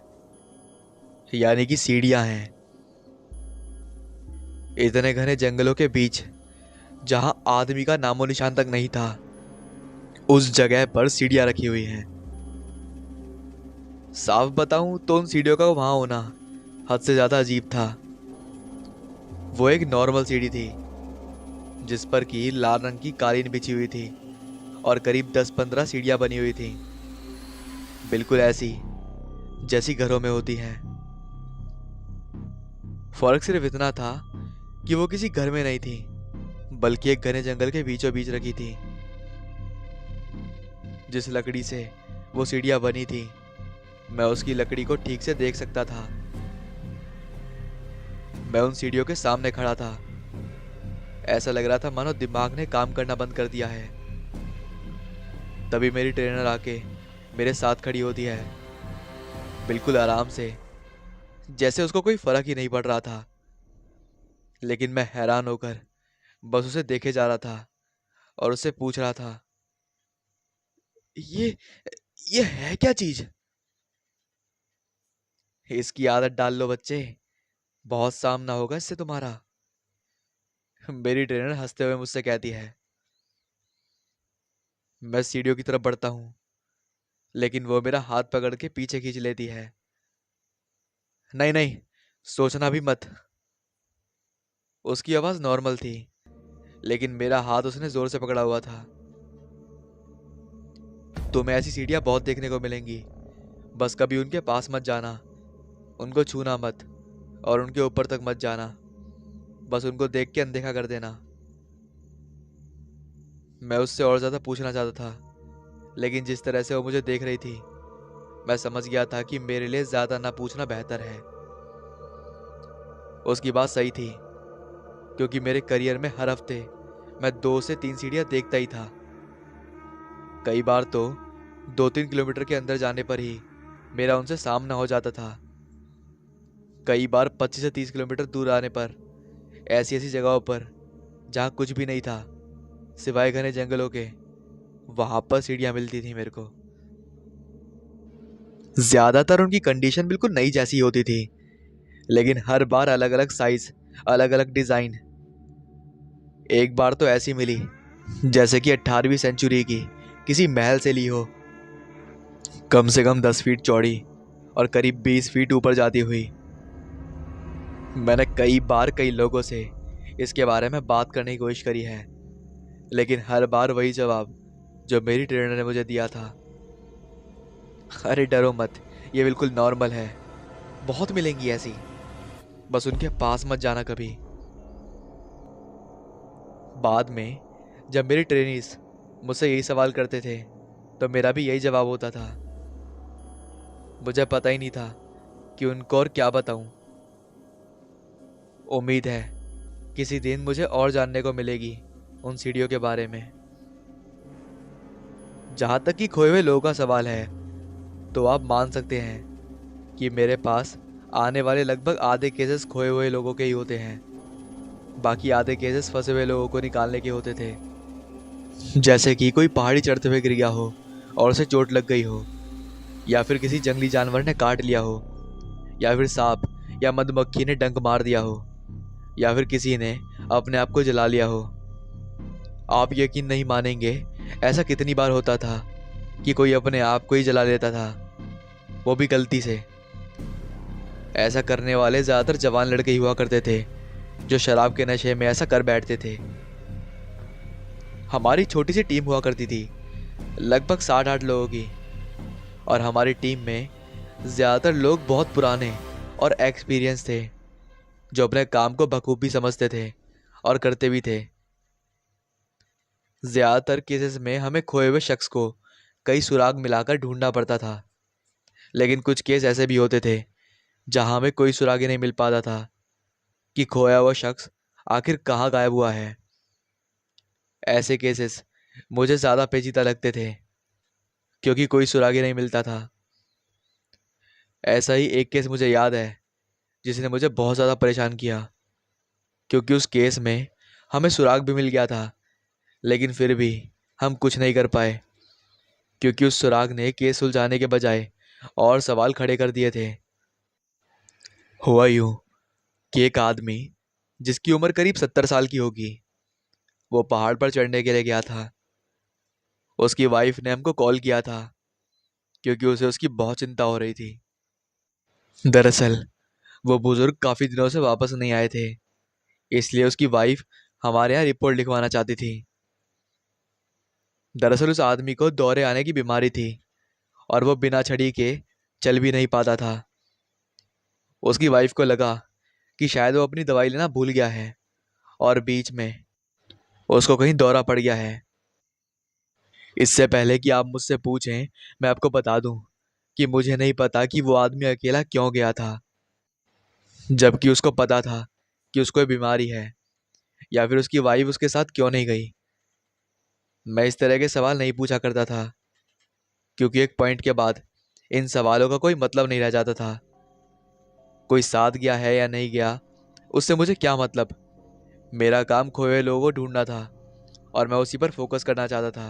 यानी कि सीढ़ियाँ हैं। इतने घने जंगलों के बीच जहां आदमी का नामो निशान तक नहीं था उस जगह पर सीढ़ियां रखी हुई हैं। साफ बताऊं तो उन सीढ़ियों का वहां होना हद से ज्यादा अजीब था। वो एक नॉर्मल सीढ़ी थी जिस पर की लाल रंग की कालीन बिछी हुई थी और करीब 10-15 सीढ़ियां बनी हुई थी, बिल्कुल ऐसी जैसी घरों में होती हैं। फर्क सिर्फ इतना था कि वो किसी घर में नहीं थी बल्कि एक घने जंगल के बीचों बीच रखी थी। जिस लकड़ी से वो सीढ़ियां बनी थी मैं उसकी लकड़ी को ठीक से देख सकता था। मैं उन सीढ़ियों के सामने खड़ा था। ऐसा लग रहा था मानो दिमाग ने काम करना बंद कर दिया है। तभी मेरी ट्रेनर आके मेरे साथ खड़ी होती है, बिल्कुल आराम से, जैसे उसको कोई फर्क ही नहीं पड़ रहा था। लेकिन मैं हैरान होकर बस उसे देखे जा रहा था और उससे पूछ रहा था, ये ये है क्या चीज? इसकी आदत डाल लो बच्चे, बहुत सामना होगा इससे तुम्हारा। मेरी ट्रेनर हंसते हुए मुझसे कहती है। मैं सीढ़ियों की तरफ बढ़ता हूँ लेकिन वो मेरा हाथ पकड़ के पीछे खींच लेती है। नहीं नहीं, सोचना भी मत। उसकी आवाज नॉर्मल थी लेकिन मेरा हाथ उसने जोर से पकड़ा हुआ था। तुम्हें ऐसी सीढ़ियां बहुत देखने को मिलेंगी, बस कभी उनके पास मत जाना, उनको छूना मत और उनके ऊपर तक मत जाना, बस उनको देख के अनदेखा कर देना। मैं उससे और ज्यादा पूछना चाहता था लेकिन जिस तरह से वो मुझे देख रही थी मैं समझ गया था कि मेरे लिए ज्यादा ना पूछना बेहतर है। उसकी बात सही थी, क्योंकि मेरे करियर में हर हफ्ते मैं 2 से 3 सीढ़ियां देखता ही था। कई बार तो 2-3 किलोमीटर के अंदर जाने पर ही मेरा उनसे सामना हो जाता था। कई बार 25 से 30 किलोमीटर दूर आने पर ऐसी ऐसी जगहों पर जहां कुछ भी नहीं था सिवाय घने जंगलों के, वहां पर सीढ़ियां मिलती थी मेरे को। ज्यादातर उनकी कंडीशन बिल्कुल नई जैसी होती थी लेकिन हर बार अलग अलग साइज, अलग अलग डिजाइन। एक बार तो ऐसी मिली जैसे कि 18वीं सेंचुरी की किसी महल से ली हो, कम से कम 10 फीट चौड़ी और करीब 20 फीट ऊपर जाती हुई। मैंने कई बार कई लोगों से इसके बारे में बात करने की कोशिश करी है, लेकिन हर बार वही जवाब जो मेरी ट्रेनर ने मुझे दिया था, अरे डरो मत, ये बिल्कुल नॉर्मल है, बहुत मिलेंगी ऐसी, बस उनके पास मत जाना कभी। बाद में जब मेरी ट्रेनीज मुझसे यही सवाल करते थे तो मेरा भी यही जवाब होता था। मुझे पता ही नहीं था कि उनको और क्या बताऊं। उम्मीद है किसी दिन मुझे और जानने को मिलेगी उन सीढ़ियों के बारे में। जहां तक कि खोए हुए लोगों का सवाल है, तो आप मान सकते हैं कि मेरे पास आने वाले लगभग आधे केसेस खोए हुए लोगों के ही होते हैं। बाकी आधे केसेस फंसे हुए लोगों को निकालने के होते थे। जैसे कि कोई पहाड़ी चढ़ते हुए गिर गया हो और उसे चोट लग गई हो, या फिर किसी जंगली जानवर ने काट लिया हो, या फिर सांप या मधुमक्खी ने डंक मार दिया हो, या फिर किसी ने अपने आप को जला लिया हो। आप यकीन नहीं मानेंगे, ऐसा कितनी बार होता था कि कोई अपने आप को ही जला लेता था, वो भी गलती से। ऐसा करने वाले ज्यादातर जवान लड़के ही हुआ करते थे जो शराब के नशे में ऐसा कर बैठते थे। हमारी छोटी सी टीम हुआ करती थी, लगभग 7-8 लोगों की, और हमारी टीम में ज्यादातर लोग बहुत पुराने और एक्सपीरियंस थे जो अपने काम को बखूबी समझते थे और करते भी थे। ज्यादातर केसेस में हमें खोए हुए शख्स को कई सुराग मिलाकर ढूंढना पड़ता था, लेकिन कुछ केस ऐसे भी होते थे जहां हमें कोई सुराग ही नहीं मिल पाता था कि खोया हुआ शख्स आखिर कहाँ गायब हुआ है। ऐसे केसेस मुझे ज्यादा पेचीदा लगते थे क्योंकि कोई सुराग ही नहीं मिलता था। ऐसा ही एक केस मुझे याद है जिसने मुझे बहुत ज़्यादा परेशान किया, क्योंकि उस केस में हमें सुराग भी मिल गया था, लेकिन फिर भी हम कुछ नहीं कर पाए, क्योंकि उस सुराग ने केस सुलझाने के बजाय और सवाल खड़े कर दिए थे। हुआ यूं कि एक आदमी जिसकी उम्र करीब 70 साल की होगी, वो पहाड़ पर चढ़ने के लिए गया था। उसकी वाइफ ने हमको कॉल किया था क्योंकि उसे उसकी बहुत चिंता हो रही थी। दरअसल वो बुजुर्ग काफ़ी दिनों से वापस नहीं आए थे, इसलिए उसकी वाइफ हमारे यहाँ रिपोर्ट लिखवाना चाहती थी। दरअसल उस आदमी को दौरे आने की बीमारी थी और वो बिना छड़ी के चल भी नहीं पाता था। उसकी वाइफ को लगा कि शायद वो अपनी दवाई लेना भूल गया है और बीच में उसको कहीं दौरा पड़ गया है। इससे पहले कि आप मुझसे पूछें, मैं आपको बता दूं कि मुझे नहीं पता कि वो आदमी अकेला क्यों गया था, जबकि उसको पता था कि उसको ये बीमारी है, या फिर उसकी वाइफ उसके साथ क्यों नहीं गई। मैं इस तरह के सवाल नहीं पूछा करता था, क्योंकि एक पॉइंट के बाद इन सवालों का कोई मतलब नहीं रह जाता था। कोई साथ गया है या नहीं गया, उससे मुझे क्या मतलब। मेरा काम खोए हुए लोगों को ढूंढना था और मैं उसी पर फोकस करना चाहता था।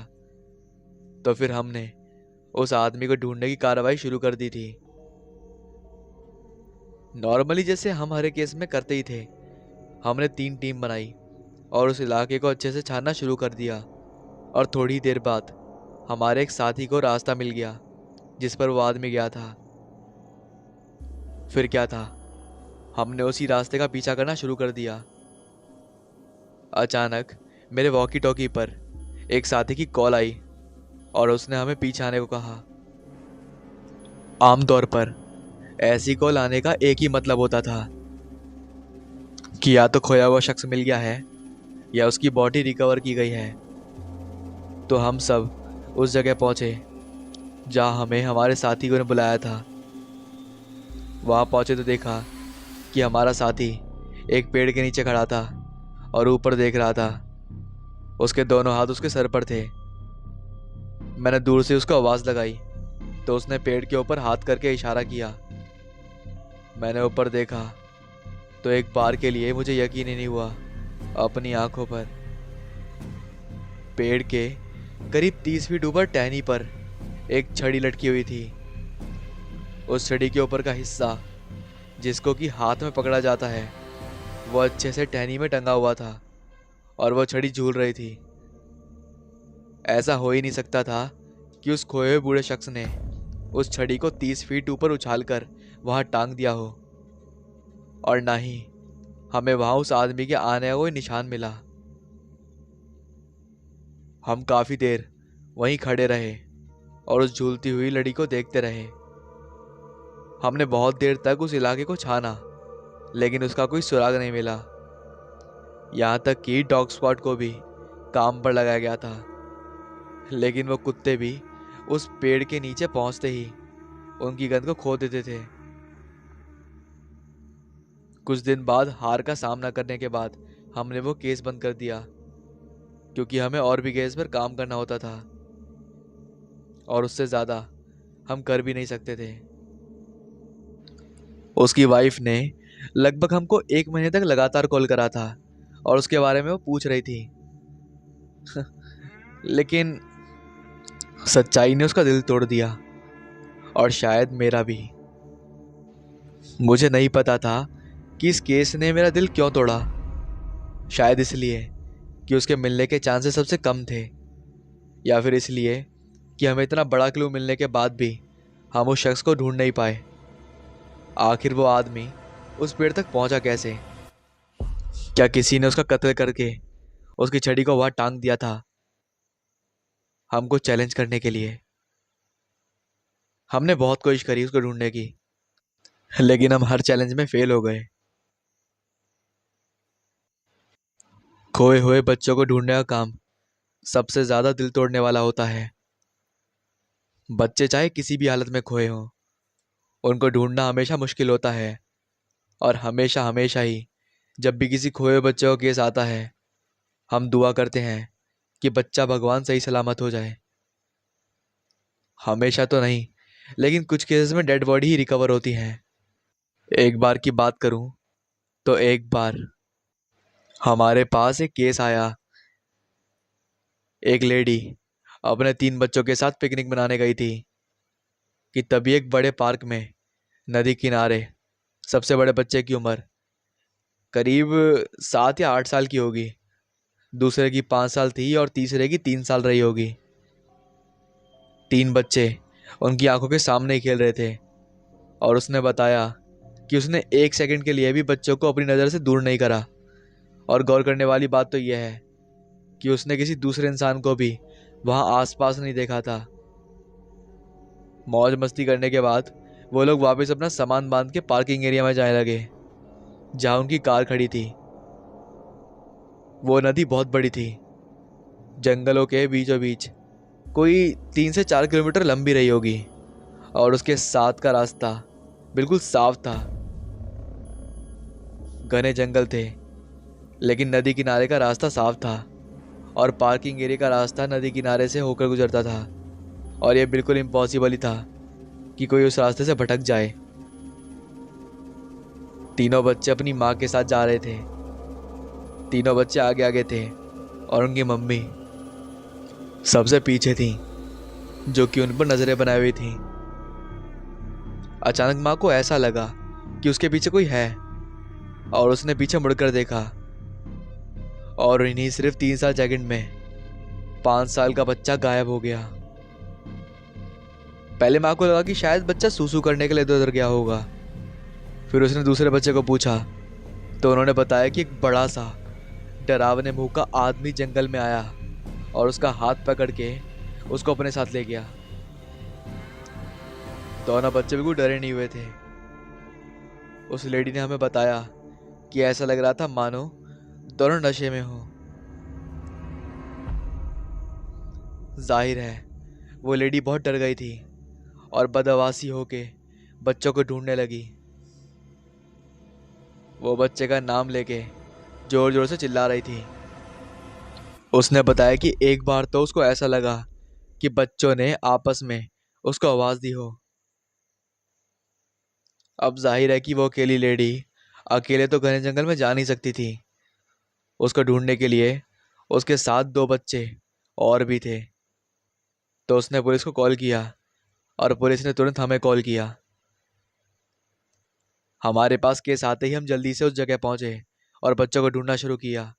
तो फिर हमने उस आदमी को ढूंढने की कार्रवाई शुरू कर दी थी। नॉर्मली जैसे हम हर एक केस में करते ही थे, हमने 3 टीम बनाई और उस इलाके को अच्छे से छानना शुरू कर दिया। और थोड़ी देर बाद हमारे एक साथी को रास्ता मिल गया जिस पर वो आदमी गया था। फिर क्या था, हमने उसी रास्ते का पीछा करना शुरू कर दिया। अचानक मेरे वॉकी टॉकी पर एक साथी की कॉल आई और उसने हमें पीछे आने को कहा। आमतौर पर ऐसी कॉल आने का एक ही मतलब होता था कि या तो खोया हुआ शख्स मिल गया है या उसकी बॉडी रिकवर की गई है। तो हम सब उस जगह पहुंचे जहां हमें हमारे साथी को ने बुलाया था। वहां पहुंचे तो देखा कि हमारा साथी एक पेड़ के नीचे खड़ा था और ऊपर देख रहा था। उसके दोनों हाथ उसके सर पर थे। मैंने दूर से उसको आवाज़ लगाई तो उसने पेड़ के ऊपर हाथ करके इशारा किया। मैंने ऊपर देखा तो एक बार के लिए मुझे यकीन ही नहीं हुआ अपनी आंखों पर। पेड़ के करीब 30 फीट ऊपर टहनी पर एक छड़ी लटकी हुई थी। उस छड़ी के ऊपर का हिस्सा जिसको कि हाथ में पकड़ा जाता है, वो अच्छे से टहनी में टंगा हुआ था और वो छड़ी झूल रही थी। ऐसा हो ही नहीं सकता था कि उस खोए हुए बूढ़े शख्स ने उस छड़ी को 30 फीट ऊपर उछालकर वहां टांग दिया हो, और ना ही हमें वहां उस आदमी के आने का कोई निशान मिला। हम काफी देर वहीं खड़े रहे और उस झूलती हुई लड़ी को देखते रहे। हमने बहुत देर तक उस इलाके को छाना, लेकिन उसका कोई सुराग नहीं मिला। यहाँ तक कि डॉग स्क्वाड को भी काम पर लगाया गया था, लेकिन वो कुत्ते भी उस पेड़ के नीचे पहुंचते ही उनकी गंध को खो देते थे। कुछ दिन बाद हार का सामना करने के बाद हमने वो केस बंद कर दिया, क्योंकि हमें और भी केस पर काम करना होता था और उससे ज़्यादा हम कर भी नहीं सकते थे। उसकी वाइफ ने लगभग हमको 1 महीने तक लगातार कॉल करा था और उसके बारे में वो पूछ रही थी। लेकिन सच्चाई ने उसका दिल तोड़ दिया, और शायद मेरा भी। मुझे नहीं पता था कि इस केस ने मेरा दिल क्यों तोड़ा। शायद इसलिए कि उसके मिलने के चांसेस सबसे कम थे, या फिर इसलिए कि हमें इतना बड़ा क्लू मिलने के बाद भी हम उस शख्स को ढूंढ नहीं पाए। आखिर वो आदमी उस पेड़ तक पहुंचा कैसे? क्या किसी ने उसका कत्ल करके उसकी छड़ी को वहां टांग दिया था हमको चैलेंज करने के लिए? हमने बहुत कोशिश करी उसको ढूंढने की, लेकिन हम हर चैलेंज में फेल हो गए। खोए हुए बच्चों को ढूंढने का काम सबसे ज्यादा दिल तोड़ने वाला होता है। बच्चे चाहे किसी भी हालत में खोए हों, उनको ढूंढना हमेशा मुश्किल होता है। और हमेशा हमेशा ही जब भी किसी खोए हुए बच्चे का केस आता है, हम दुआ करते हैं कि बच्चा भगवान सही सलामत हो जाए। हमेशा तो नहीं, लेकिन कुछ केसेस में डेड बॉडी ही रिकवर होती हैं। एक बार की बात करूं तो एक बार हमारे पास एक केस आया। एक लेडी अपने 3 बच्चों के साथ पिकनिक मनाने गई थी कि तभी एक बड़े पार्क में नदी किनारे सबसे बड़े बच्चे की उम्र करीब 7 या 8 साल की होगी, दूसरे की 5 साल थी और तीसरे की 3 साल रही होगी। 3 बच्चे उनकी आंखों के सामने ही खेल रहे थे, और उसने बताया कि उसने 1 सेकंड के लिए भी बच्चों को अपनी नज़र से दूर नहीं करा। और गौर करने वाली बात तो यह है कि उसने किसी दूसरे इंसान को भी वहां आसपास नहीं देखा था। मौज मस्ती करने के बाद वो लोग वापस अपना सामान बांध के पार्किंग एरिया में जाने लगे, जहां उनकी कार खड़ी थी। वो नदी बहुत बड़ी थी, जंगलों के बीचों बीच, कोई 3 से 4 किलोमीटर लंबी रही होगी, और उसके साथ का रास्ता बिल्कुल साफ था। घने जंगल थे, लेकिन नदी किनारे का रास्ता साफ था, और पार्किंग एरिया का रास्ता नदी किनारे से होकर गुजरता था। और यह बिल्कुल इम्पॉसिबल ही था कि कोई उस रास्ते से भटक जाए। तीनों बच्चे अपनी माँ के साथ जा रहे थे। तीनों बच्चे आगे आगे थे, और उनकी मम्मी सबसे पीछे थी, जो कि उन पर नजरें बनाई हुई थी। अचानक माँ को ऐसा लगा कि उसके पीछे कोई है, और उसने पीछे मुड़कर देखा, और इन्हीं सिर्फ 3 सेकंड में 5 साल का बच्चा गायब हो गया। पहले माँ को लगा कि शायद बच्चा सूसू करने के लिए इधर उधर गया होगा। फिर उसने दूसरे बच्चे को पूछा, तो उन्होंने बताया कि एक बड़ा सा डरावने मुंह का आदमी जंगल में आया और उसका हाथ पकड़ के उसको अपने साथ ले गया। दोनों बच्चे बिल्कुल डरे नहीं हुए थे। उस लेडी ने हमें बताया कि ऐसा लग रहा था मानो दोनों नशे में हो। जाहिर है वो लेडी बहुत डर गई थी और बदहवासी होके बच्चों को ढूंढने लगी। वो बच्चे का नाम लेके जोर जोर से चिल्ला रही थी। उसने बताया कि एक बार तो उसको ऐसा लगा कि बच्चों ने आपस में उसको आवाज दी हो। अब जाहिर है कि वो अकेली लेडी अकेले तो घने जंगल में जा नहीं सकती थी। उसको ढूंढने के लिए उसके साथ 2 बच्चे और भी थे। तो उसने पुलिस को कॉल किया, और पुलिस ने तुरंत हमें कॉल किया। हमारे पास केस आते ही हम जल्दी से उस जगह पहुंचे और बच्चों को ढूंढना शुरू किया।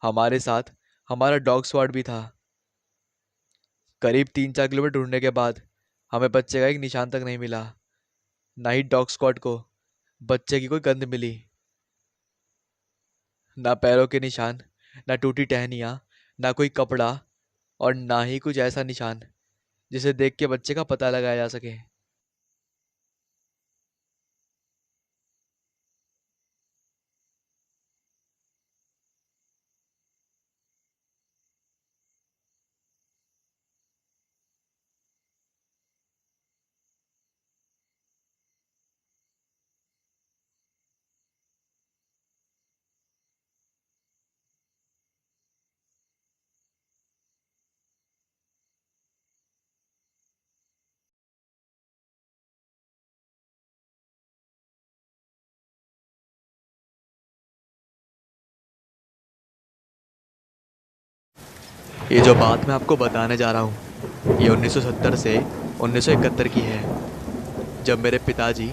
हमारे साथ हमारा डॉग स्क्वाड भी था। करीब 3-4 किलोमीटर ढूंढने के बाद हमें बच्चे का एक निशान तक नहीं मिला। ना ही डॉग स्क्वाड को बच्चे की कोई गंध मिली। ना पैरों के निशान, ना टूटी टहनियाँ, ना कोई कपड़ा, और ना ही कुछ ऐसा निशान जिसे देख के बच्चे का पता लगाया जा सके। ये जो बात मैं आपको बताने जा रहा हूँ, ये 1970 से 1971 की है, जब मेरे पिताजी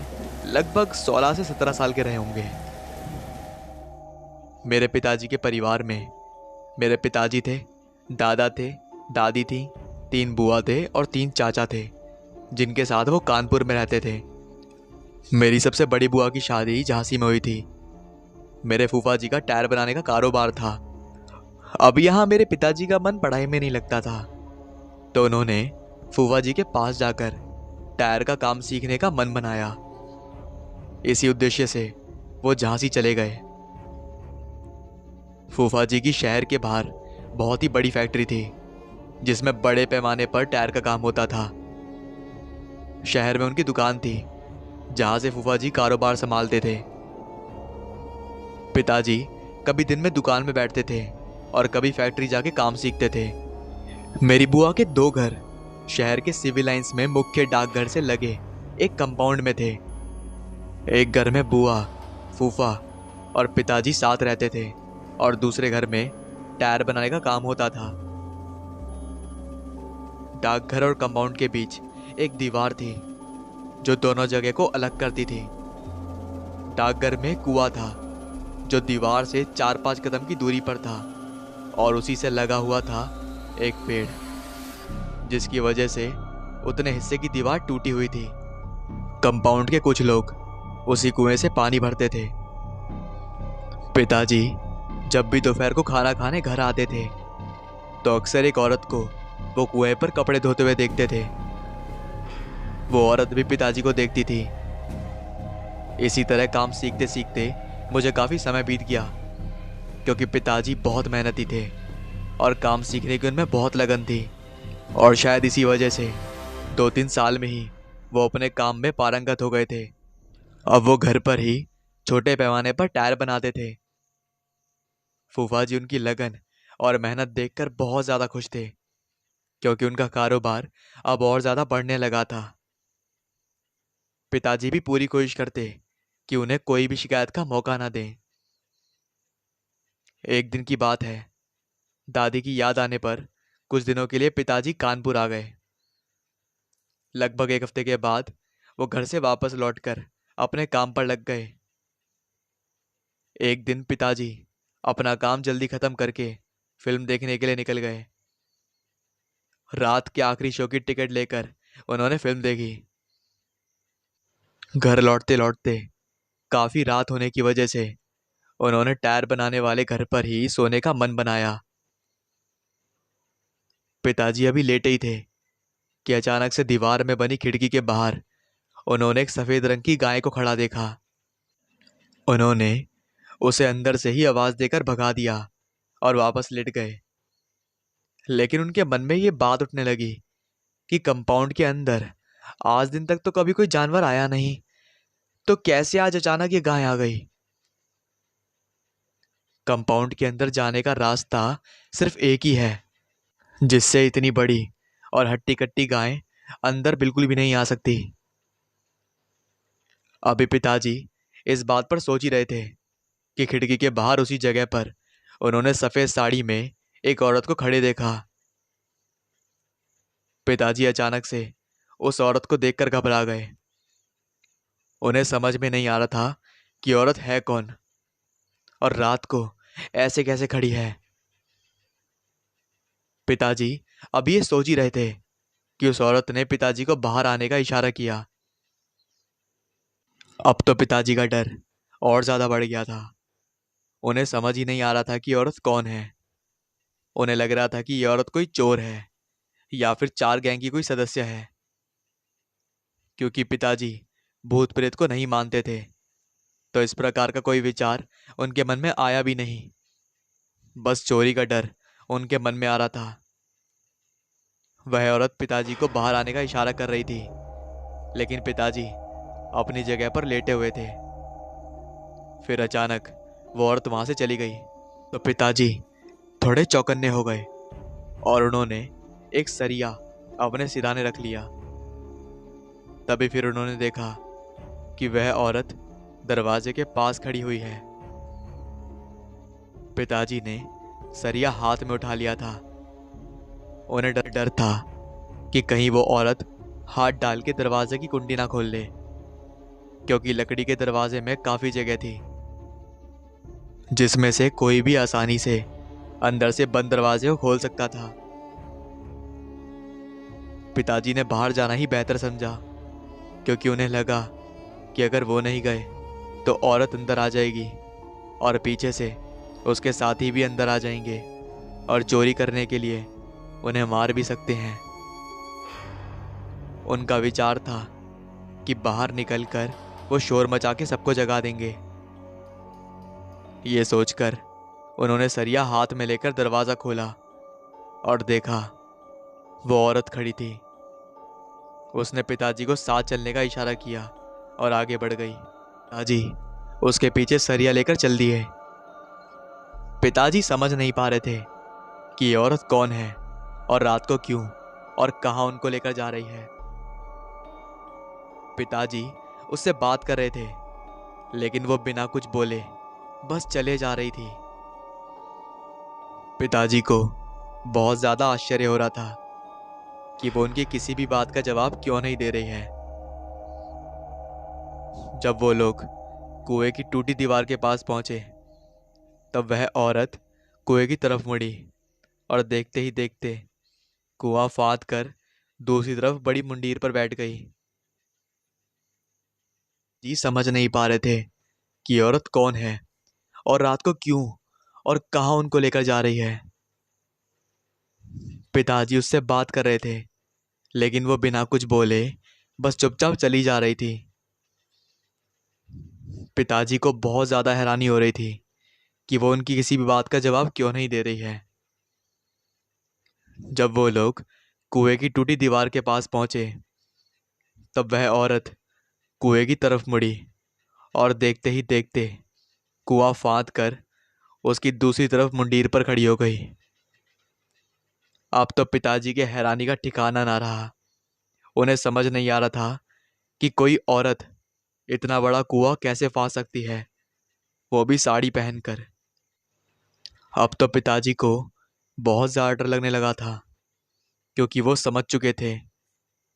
लगभग 16 से 17 साल के रहे होंगे। मेरे पिताजी के परिवार में मेरे पिताजी थे, दादा थे, दादी थी, 3 बुआ थे और 3 चाचा थे, जिनके साथ वो कानपुर में रहते थे। मेरी सबसे बड़ी बुआ की शादी झांसी में हुई थी। मेरे फूफा जी का टायर बनाने का कारोबार था। अब यहाँ मेरे पिताजी का मन पढ़ाई में नहीं लगता था, तो उन्होंने फूफा जी के पास जाकर टायर का काम सीखने का मन बनाया। इसी उद्देश्य से वो झांसी चले गए। फूफा जी की शहर के बाहर बहुत ही बड़ी फैक्ट्री थी, जिसमें बड़े पैमाने पर टायर का काम होता था। शहर में उनकी दुकान थी, जहां से फूफा जी कारोबार संभालते थे। पिताजी कभी दिन में दुकान में बैठते थे और कभी फैक्ट्री जाके काम सीखते थे। मेरी बुआ के 2 घर शहर के सिविल लाइंस में मुख्य डाकघर से लगे एक कंपाउंड में थे। एक घर में बुआ, फूफा और पिताजी साथ रहते थे, और दूसरे घर में टायर बनाने का काम होता था। डाकघर और कंपाउंड के बीच एक दीवार थी, जो दोनों जगह को अलग करती थी। डाकघर में कुआं था, जो दीवार से 4-5 कदम की दूरी पर था, और उसी से लगा हुआ था एक पेड़, जिसकी वजह से उतने हिस्से की दीवार टूटी हुई थी। कंपाउंड के कुछ लोग उसी कुएं से पानी भरते थे। पिताजी जब भी दोपहर को खाना खाने घर आते थे, तो अक्सर एक औरत को वो कुएं पर कपड़े धोते हुए देखते थे। वो औरत भी पिताजी को देखती थी। इसी तरह काम सीखते सीखते मुझे काफ़ी समय बीत गया, क्योंकि पिताजी बहुत मेहनती थे और काम सीखने की उनमें बहुत लगन थी। और शायद इसी वजह से 2-3 साल में ही वो अपने काम में पारंगत हो गए थे। अब वो घर पर ही छोटे पैमाने पर टायर बनाते थे। फूफा जी उनकी लगन और मेहनत देखकर बहुत ज़्यादा खुश थे, क्योंकि उनका कारोबार अब और ज़्यादा बढ़ने लगा था। पिताजी भी पूरी कोशिश करते कि उन्हें कोई भी शिकायत का मौका ना दें। एक दिन की बात है, दादी की याद आने पर कुछ दिनों के लिए पिताजी कानपुर आ गए। लगभग 1 हफ्ते के बाद वो घर से वापस लौटकर अपने काम पर लग गए। एक दिन पिताजी अपना काम जल्दी खत्म करके फिल्म देखने के लिए निकल गए। रात के आखिरी शो की टिकट लेकर उन्होंने फिल्म देखी। घर लौटते लौटते काफी रात होने की वजह से उन्होंने टायर बनाने वाले घर पर ही सोने का मन बनाया। पिताजी अभी लेटे ही थे कि अचानक से दीवार में बनी खिड़की के बाहर उन्होंने एक सफेद रंग की गाय को खड़ा देखा। उन्होंने उसे अंदर से ही आवाज देकर भगा दिया और वापस लेट गए। लेकिन उनके मन में ये बात उठने लगी कि कंपाउंड के अंदर आज दिन तक तो कभी कोई जानवर आया नहीं, तो कैसे आज अचानक ये गाय आ गई। कंपाउंड के अंदर जाने का रास्ता सिर्फ एक ही है, जिससे इतनी बड़ी और हट्टी कट्टी गाय अंदर बिल्कुल भी नहीं आ सकती। अभी पिताजी इस बात पर सोच ही रहे थे कि खिड़की के बाहर उसी जगह पर उन्होंने सफेद साड़ी में एक औरत को खड़े देखा। पिताजी अचानक से उस औरत को देखकर घबरा गए। उन्हें समझ में नहीं आ रहा था कि औरत है कौन और रात को ऐसे कैसे खड़ी है। पिताजी अभी ये सोच ही रहे थे कि उस औरत ने पिताजी को बाहर आने का इशारा किया। अब तो पिताजी का डर और ज्यादा बढ़ गया था। उन्हें समझ ही नहीं आ रहा था कि औरत कौन है। उन्हें लग रहा था कि ये औरत कोई चोर है या फिर चार गैंग की कोई सदस्य है, क्योंकि पिताजी भूत प्रेत को नहीं मानते थे। तो इस प्रकार का कोई विचार उनके मन में आया भी नहीं। बस चोरी का डर उनके मन में आ रहा था। वह औरत पिताजी को बाहर आने का इशारा कर रही थी, लेकिन पिताजी अपनी जगह पर लेटे हुए थे। फिर अचानक वो औरत वहां से चली गई तो पिताजी थोड़े चौकन्ने हो गए और उन्होंने एक सरिया अपने सिराने रख लिया। तभी फिर उन्होंने देखा कि वह औरत दरवाजे के पास खड़ी हुई है। पिताजी ने सरिया हाथ में उठा लिया था। उन्हें डर डर था कि कहीं वो औरत हाथ डाल के दरवाजे की कुंडी ना खोल ले, क्योंकि लकड़ी के दरवाजे में काफी जगह थी जिसमें से कोई भी आसानी से अंदर से बंद दरवाजे को खोल सकता था। पिताजी ने बाहर जाना ही बेहतर समझा, क्योंकि उन्हें लगा कि अगर वो नहीं गए तो औरत अंदर आ जाएगी और पीछे से उसके साथी भी अंदर आ जाएंगे और चोरी करने के लिए उन्हें मार भी सकते हैं। उनका विचार था कि बाहर निकलकर वो शोर मचा के सबको जगा देंगे। ये सोचकर उन्होंने सरिया हाथ में लेकर दरवाजा खोला और देखा वो औरत खड़ी थी। उसने पिताजी को साथ चलने का इशारा किया और आगे बढ़ गई। पिताजी उसके पीछे सरिया लेकर चल दिए। पिताजी समझ नहीं पा रहे थे कि ये औरत कौन है और रात को क्यों और कहां उनको लेकर जा रही है। पिताजी उससे बात कर रहे थे, लेकिन वो बिना कुछ बोले बस चले जा रही थी। पिताजी को बहुत ज्यादा आश्चर्य हो रहा था कि वो उनकी किसी भी बात का जवाब क्यों नहीं दे रही है। जब वो लोग कुएं की टूटी दीवार के पास पहुंचे तब वह औरत कुएं की तरफ मुड़ी और देखते ही देखते कुआं फाद कर दूसरी तरफ बड़ी मुंडीर पर बैठ गई। जी समझ नहीं पा रहे थे कि ये औरत कौन है और रात को क्यों और कहां उनको लेकर जा रही है। पिताजी उससे बात कर रहे थे, लेकिन वो बिना कुछ बोले बस चुपचाप चली जा रही थी। पिताजी को बहुत ज्यादा हैरानी हो रही थी कि वो उनकी किसी भी बात का जवाब क्यों नहीं दे रही है। जब वो लोग कुएं की टूटी दीवार के पास पहुंचे तब वह औरत कुएं की तरफ मुड़ी और देखते ही देखते कुआं फांद कर उसकी दूसरी तरफ मुंडीर पर खड़ी हो गई। अब तो पिताजी के हैरानी का ठिकाना ना रहा। उन्हें समझ नहीं आ रहा था कि कोई औरत इतना बड़ा कुआं कैसे फांद सकती है, वो भी साड़ी पहनकर। अब तो पिताजी को बहुत ज्यादा डर लगने लगा था, क्योंकि वो समझ चुके थे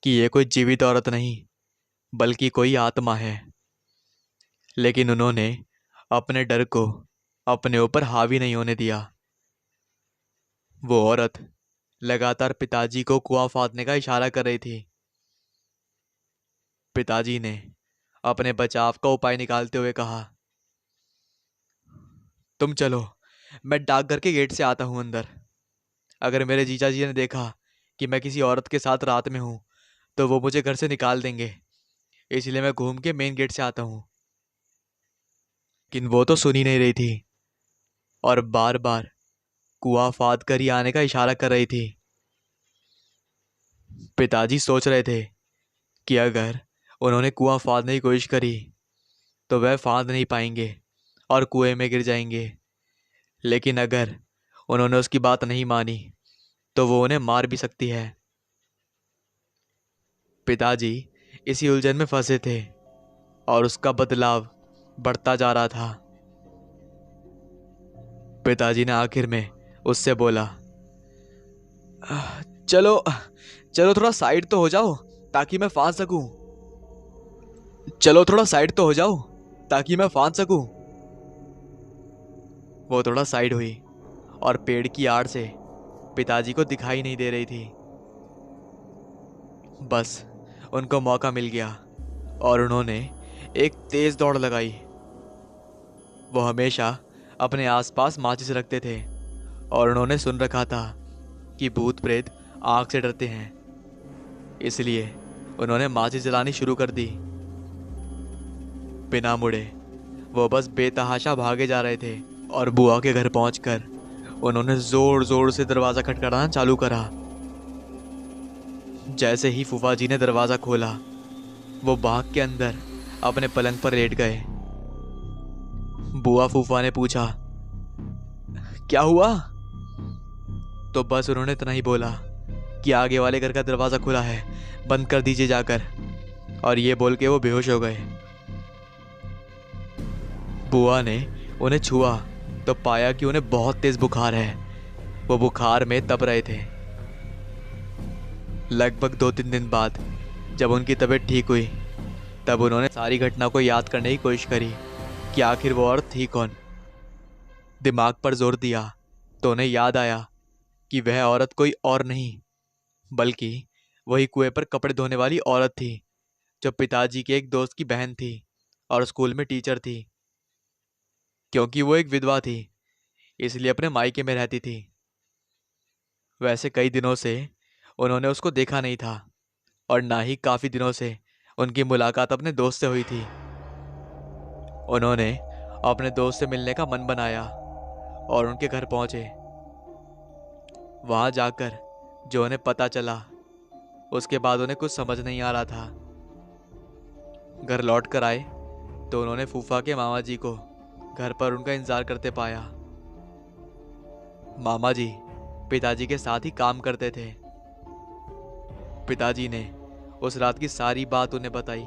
कि ये कोई जीवित औरत नहीं बल्कि कोई आत्मा है। लेकिन उन्होंने अपने डर को अपने ऊपर हावी नहीं होने दिया। वो औरत लगातार पिताजी को कुआं फांदने का इशारा कर रही थी। पिताजी ने अपने बचाव का उपाय निकालते हुए कहा, तुम चलो, मैं डाकघर के गेट से आता हूं अंदर। अगर मेरे जीजा जी ने देखा कि मैं किसी औरत के साथ रात में हूं तो वो मुझे घर से निकाल देंगे, इसलिए मैं घूम के मेन गेट से आता हूं। लेकिन वो तो सुन ही नहीं रही थी और बार बार कुआं फांद कर ही आने का इशारा कर रही थी। पिताजी सोच रहे थे कि अगर उन्होंने कुआं फांदने की कोशिश करी तो वह फांद नहीं पाएंगे और कुएं में गिर जाएंगे। लेकिन अगर उन्होंने उसकी बात नहीं मानी तो वो उन्हें मार भी सकती है। पिताजी इसी उलझन में फंसे थे और उसका बदलाव बढ़ता जा रहा था। पिताजी ने आखिर में उससे बोला, चलो चलो थोड़ा साइड तो हो जाओ ताकि मैं फांद सकूं। चलो थोड़ा साइड तो हो जाओ ताकि मैं फांद सकूं। वो थोड़ा साइड हुई और पेड़ की आड़ से पिताजी को दिखाई नहीं दे रही थी। बस उनको मौका मिल गया और उन्होंने एक तेज दौड़ लगाई। वो हमेशा अपने आसपास माचिस रखते थे और उन्होंने सुन रखा था कि भूत प्रेत आग से डरते हैं, इसलिए उन्होंने माचिस जलानी शुरू कर दी। बिना मुड़े वो बस बेतहाशा भागे जा रहे थे और बुआ के घर पहुंचकर उन्होंने जोर जोर से दरवाजा खटखटाना चालू करा। जैसे ही फूफा जी ने दरवाजा खोला, वो भाग के अंदर अपने पलंग पर लेट गए। बुआ फूफा ने पूछा, क्या हुआ? तो बस उन्होंने इतना ही बोला कि आगे वाले घर का दरवाजा खुला है, बंद कर दीजिए जाकर। और ये बोल के वो बेहोश हो गए। बुआ ने उन्हें छुआ तो पाया कि उन्हें बहुत तेज बुखार है। वो बुखार में तप रहे थे। लगभग 2-3 दिन बाद जब उनकी तबीयत ठीक हुई, तब उन्होंने सारी घटना को याद करने की कोशिश करी कि आखिर वो औरत थी कौन। दिमाग पर जोर दिया तो उन्हें याद आया कि वह औरत कोई और नहीं बल्कि वही कुएं पर कपड़े धोने वाली औरत थी, जो पिताजी के एक दोस्त की बहन थी और स्कूल में टीचर थी। क्योंकि वो एक विधवा थी, इसलिए अपने मायके में रहती थी। वैसे कई दिनों से उन्होंने उसको देखा नहीं था और ना ही काफी दिनों से उनकी मुलाकात अपने दोस्त से हुई थी। उन्होंने अपने दोस्त से मिलने का मन बनाया और उनके घर पहुंचे। वहां जाकर जो उन्हें पता चला, उसके बाद उन्हें कुछ समझ नहीं आ रहा था। घर लौट कर आए तो उन्होंने फूफा के मामा जी को घर पर उनका इंतजार करते पाया। मामा जी पिताजी के साथ ही काम करते थे। पिताजी ने उस रात की सारी बात उन्हें बताई।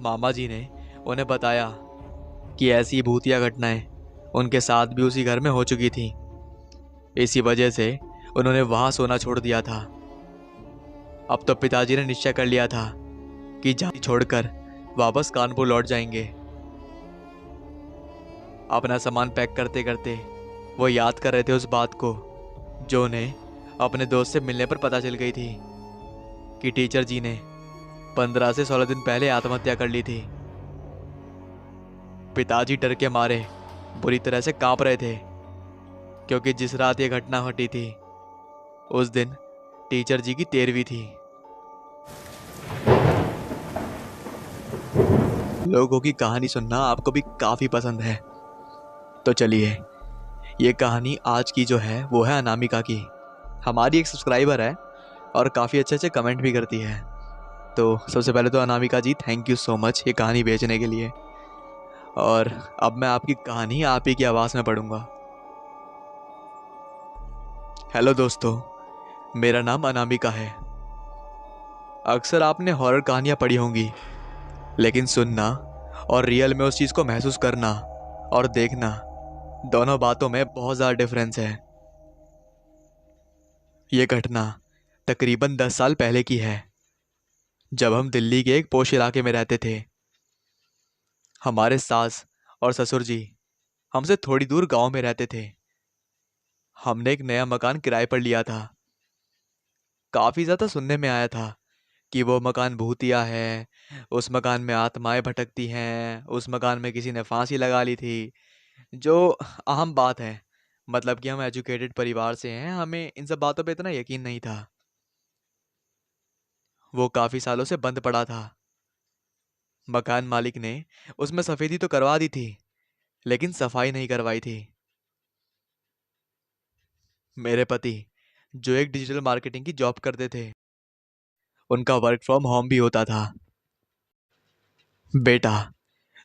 मामा जी ने उन्हें बताया कि ऐसी भूतिया घटनाएं उनके साथ भी उसी घर में हो चुकी थी। इसी वजह से उन्होंने वहां सोना छोड़ दिया था। अब तो पिताजी ने निश्चय कर लिया था कि झांसी छोड़कर वापस कानपुर लौट जाएंगे। अपना सामान पैक करते करते वो याद कर रहे थे उस बात को जो उन्हें अपने दोस्त से मिलने पर पता चल गई थी कि टीचर जी ने 15 से 16 दिन पहले आत्महत्या कर ली थी। पिताजी डर के मारे बुरी तरह से कांप रहे थे, क्योंकि जिस रात ये घटना घटी थी उस दिन टीचर जी की 13वीं थी। लोगों की कहानी सुनना आपको भी काफी पसंद है, तो चलिए ये कहानी आज की जो है वो है अनामिका की। हमारी एक सब्सक्राइबर है और काफ़ी अच्छे अच्छे कमेंट भी करती है। तो सबसे पहले तो अनामिका जी, थैंक यू सो मच ये कहानी भेजने के लिए। और अब मैं आपकी कहानी आप ही की आवाज़ में पढ़ूंगा। हेलो दोस्तों, मेरा नाम अनामिका है। अक्सर आपने हॉरर कहानियाँ पढ़ी होंगी, लेकिन सुनना और रियल में उस चीज़ को महसूस करना और देखना, दोनों बातों में बहुत ज़्यादा डिफरेंस है। ये घटना तकरीबन 10 साल पहले की है, जब हम दिल्ली के एक पोश इलाके में रहते थे। हमारे सास और ससुर जी हमसे थोड़ी दूर गांव में रहते थे। हमने एक नया मकान किराए पर लिया था। काफी ज्यादा सुनने में आया था कि वो मकान भूतिया है, उस मकान में आत्माएं भटकती हैं, उस मकान में किसी ने फांसी लगा ली थी, जो आम बात है। मतलब कि हम एजुकेटेड परिवार से हैं, हमें इन सब बातों पे इतना यकीन नहीं था। वो काफी सालों से बंद पड़ा था। मकान मालिक ने उसमें सफेदी तो करवा दी थी, लेकिन सफाई नहीं करवाई थी। मेरे पति, जो एक डिजिटल मार्केटिंग की जॉब करते थे, उनका वर्क फ्रॉम होम भी होता था। बेटा,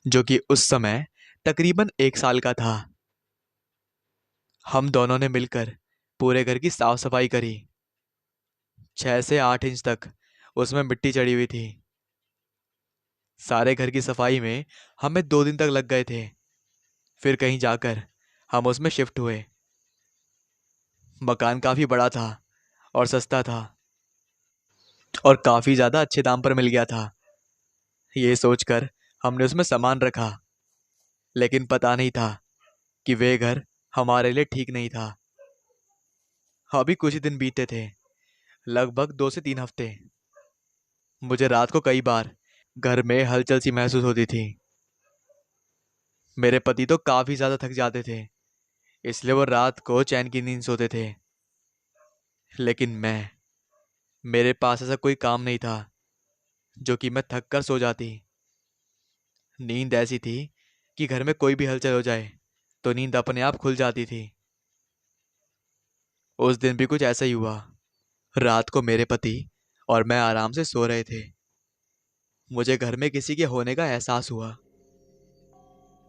जो कि उस समय तकरीबन 1 साल का था, हम दोनों ने मिलकर पूरे घर की साफ सफाई करी। 6 से 8 इंच तक उसमें मिट्टी चढ़ी हुई थी। सारे घर की सफाई में हमें 2 दिन तक लग गए थे। फिर कहीं जाकर हम उसमें शिफ्ट हुए। मकान काफी बड़ा था और सस्ता था और काफी ज्यादा अच्छे दाम पर मिल गया था। ये सोचकर हमने उसमें सामान रखा, लेकिन पता नहीं था कि वे घर हमारे लिए ठीक नहीं था। अभी कुछ ही दिन बीते थे, लगभग 2 से 3 हफ्ते। मुझे रात को कई बार घर में हलचल सी महसूस होती थी। मेरे पति तो काफी ज्यादा थक जाते थे, इसलिए वो रात को चैन की नींद सोते थे। लेकिन मेरे पास ऐसा कोई काम नहीं था जो कि मैं थक कर सो जाती। नींद ऐसी थी कि घर में कोई भी हलचल हो जाए तो नींद अपने आप खुल जाती थी। उस दिन भी कुछ ऐसा ही हुआ। रात को मेरे पति और मैं आराम से सो रहे थे। मुझे घर में किसी के होने का एहसास हुआ।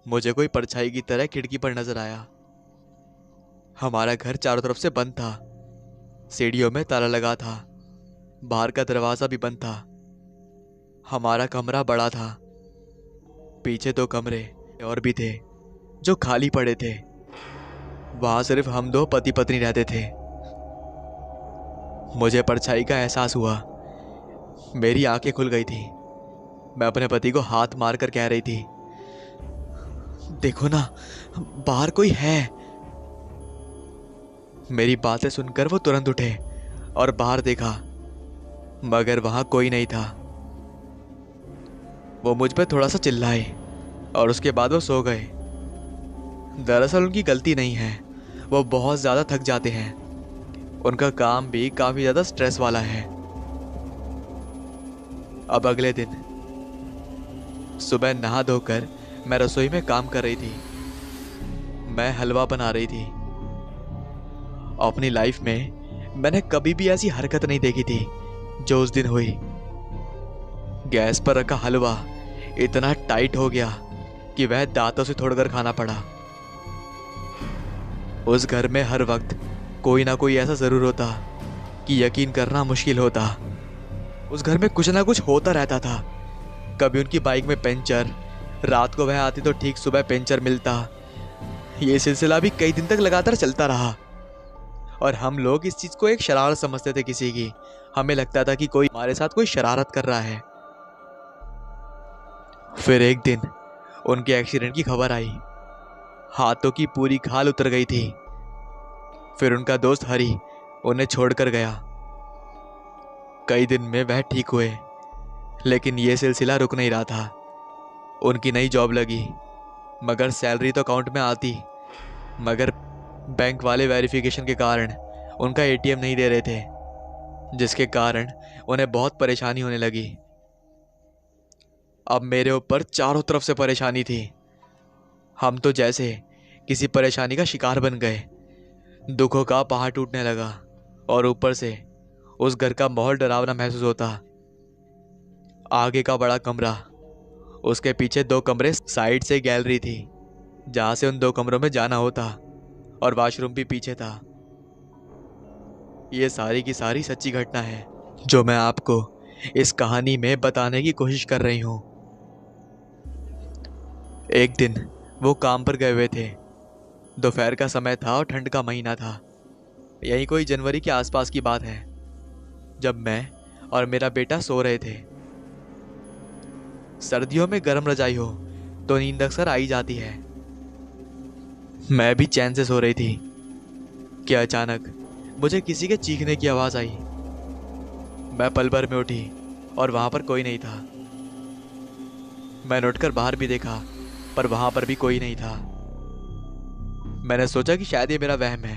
मुझे कोई परछाई की तरह खिड़की पर नजर आया। हमारा घर चारों तरफ से बंद था। सीढ़ियों में ताला लगा था, बाहर का दरवाजा भी बंद था। हमारा कमरा बड़ा था। पीछे 2 कमरे और भी थे जो खाली पड़े थे। वहां सिर्फ हम 2 पति पत्नी रहते थे। मुझे परछाई का एहसास हुआ। मेरी आंखें खुल गई थी। मैं अपने पति को हाथ मार कर कह रही थी, देखो ना, बाहर कोई है। मेरी बातें सुनकर वो तुरंत उठे और बाहर देखा, मगर वहां कोई नहीं था। वो मुझ पर थोड़ा सा चिल्लाए और उसके बाद वो सो गए। दरअसल उनकी गलती नहीं है, वो बहुत ज्यादा थक जाते हैं। उनका काम भी काफी ज्यादा स्ट्रेस वाला है। अब अगले दिन सुबह नहा धोकर मैं रसोई में काम कर रही थी। मैं हलवा बना रही थी। अपनी लाइफ में मैंने कभी भी ऐसी हरकत नहीं देखी थी जो उस दिन हुई। गैस पर रखा हलवा इतना टाइट हो गया कि वह दांतों से तोड़कर खाना पड़ा। उस घर में हर वक्त कोई ना कोई ऐसा जरूर होता कि यकीन करना मुश्किल होता। उस घर में कुछ ना कुछ होता रहता था। कभी उनकी बाइक में पंचर, रात को वह आती तो ठीक सुबह पंचर मिलता। ये सिलसिला भी कई दिन तक लगातार चलता रहा और हम लोग इस चीज को एक शरारत समझते थे किसी की। हमें लगता था कि कोई हमारे साथ कोई शरारत कर रहा है। फिर एक दिन उनके एक्सीडेंट की खबर आई। हाथों की पूरी खाल उतर गई थी। फिर उनका दोस्त हरी उन्हें छोड़कर गया। कई दिन में वह ठीक हुए, लेकिन यह सिलसिला रुक नहीं रहा था। उनकी नई जॉब लगी, मगर सैलरी तो अकाउंट में आती, मगर बैंक वाले वेरिफिकेशन के कारण उनका एटीएम नहीं दे रहे थे, जिसके कारण उन्हें बहुत परेशानी होने लगी। अब मेरे ऊपर चारों तरफ से परेशानी थी। हम तो जैसे किसी परेशानी का शिकार बन गए। दुखों का पहाड़ टूटने लगा और ऊपर से उस घर का माहौल डरावना महसूस होता। आगे का बड़ा कमरा, उसके पीछे 2 कमरे, साइड से गैलरी थी जहां से उन 2 कमरों में जाना होता, और वॉशरूम भी पीछे था। ये सारी की सारी सच्ची घटना है जो मैं आपको इस कहानी में बताने की कोशिश कर रही हूं। एक दिन वो काम पर गए हुए थे। दोपहर का समय था और ठंड का महीना था। यही कोई जनवरी के आसपास की बात है, जब मैं और मेरा बेटा सो रहे थे। सर्दियों में गर्म रजाई हो तो नींद अक्सर आई जाती है। मैं भी चैन से सो रही थी कि अचानक मुझे किसी के चीखने की आवाज आई। मैं पल भर में उठी और वहां पर कोई नहीं था। मैंने उठकर बाहर भी देखा, पर वहां पर भी कोई नहीं था। मैंने सोचा कि शायद ये मेरा वहम है,